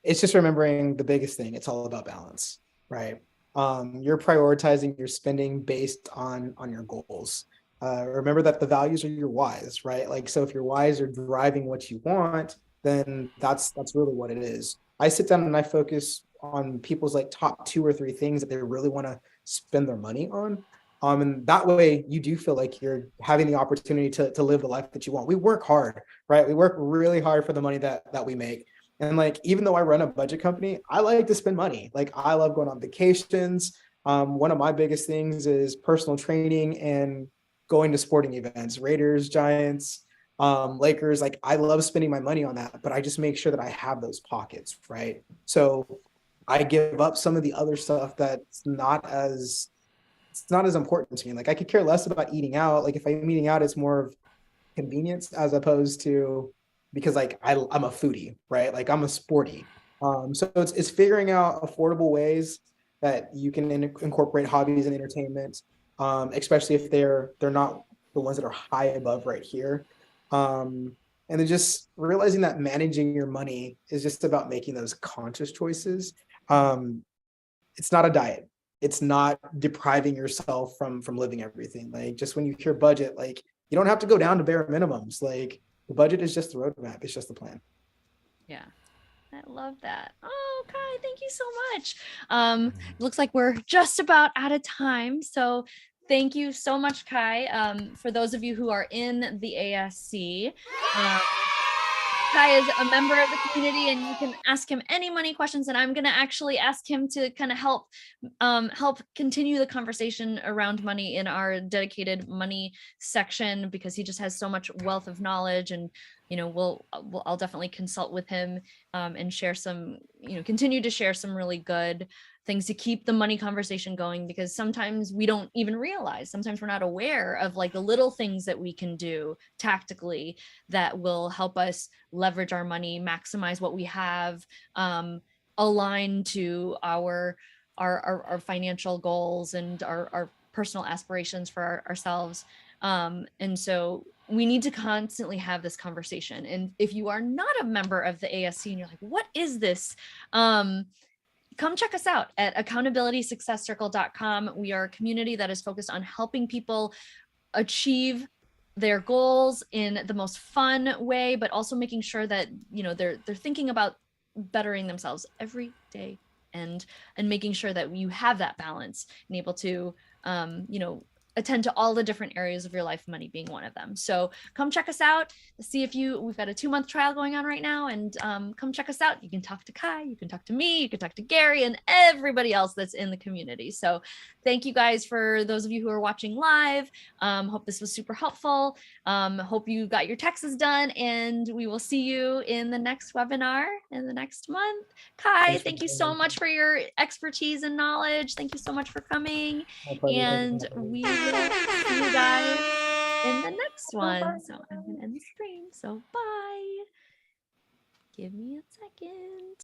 it's just remembering the biggest thing. It's all about balance, right? You're prioritizing your spending based on your goals. Remember that the values are your whys, right? Like, so if your whys are driving what you want, then that's really what it is. I sit down and I focus on people's like top 2 or 3 things that they really want to spend their money on. And that way you do feel like you're having the opportunity to live the life that you want. We work hard, right? We work really hard for the money that we make. And like, even though I run a budget company, I like to spend money. Like, I love going on vacations. One of my biggest things is personal training and going to sporting events, Raiders, Giants, Lakers. Like, I love spending my money on that, but I just make sure that I have those pockets, right? So I give up some of the other stuff that's not as important to me. Like, I could care less about eating out. Like, if I'm eating out, it's more of convenience as opposed to, because like I'm a foodie, right? Like, I'm a sporty. So it's figuring out affordable ways that you can incorporate hobbies and entertainment, especially if they're not the ones that are high above right here. And then just realizing that managing your money is just about making those conscious choices. It's not a diet. It's not depriving yourself from living everything. Like, just when you hear budget, like, you don't have to go down to bare minimums. Like, the budget is just the roadmap. It's just the plan. Yeah, I love that. Oh, Kai, thank you so much. It looks like we're just about out of time. So thank you so much, Kai. For those of you who are in the ASC, Kai is a member of the community, and you can ask him any money questions. And I'm going to actually ask him to kind of help continue the conversation around money in our dedicated money section, because he just has so much wealth of knowledge. And I'll definitely consult with him and share some, continue to share some really good things to keep the money conversation going, because sometimes we don't even realize, sometimes we're not aware of like the little things that we can do tactically that will help us leverage our money, maximize what we have, align to our financial goals and our personal aspirations for ourselves. And so we need to constantly have this conversation. And if you are not a member of the ASC and you're like, what is this? Come check us out at accountabilitysuccesscircle.com. We are a community that is focused on helping people achieve their goals in the most fun way, but also making sure that, they're thinking about bettering themselves every day, and making sure that you have that balance and able to, attend to all the different areas of your life, money being one of them. So come check us out. See if we've got a 2-month trial going on right now, and come check us out. You can talk to Kai, you can talk to me, you can talk to Gary and everybody else that's in the community. So thank you guys, for those of you who are watching live. Hope this was super helpful. Hope you got your taxes done, and we will see you in the next webinar in the next month. Kai, thank you so much for your expertise and knowledge. Thank you so much for coming. And we will see you guys in the next one. So I'm gonna end the stream. So bye. Give me a second.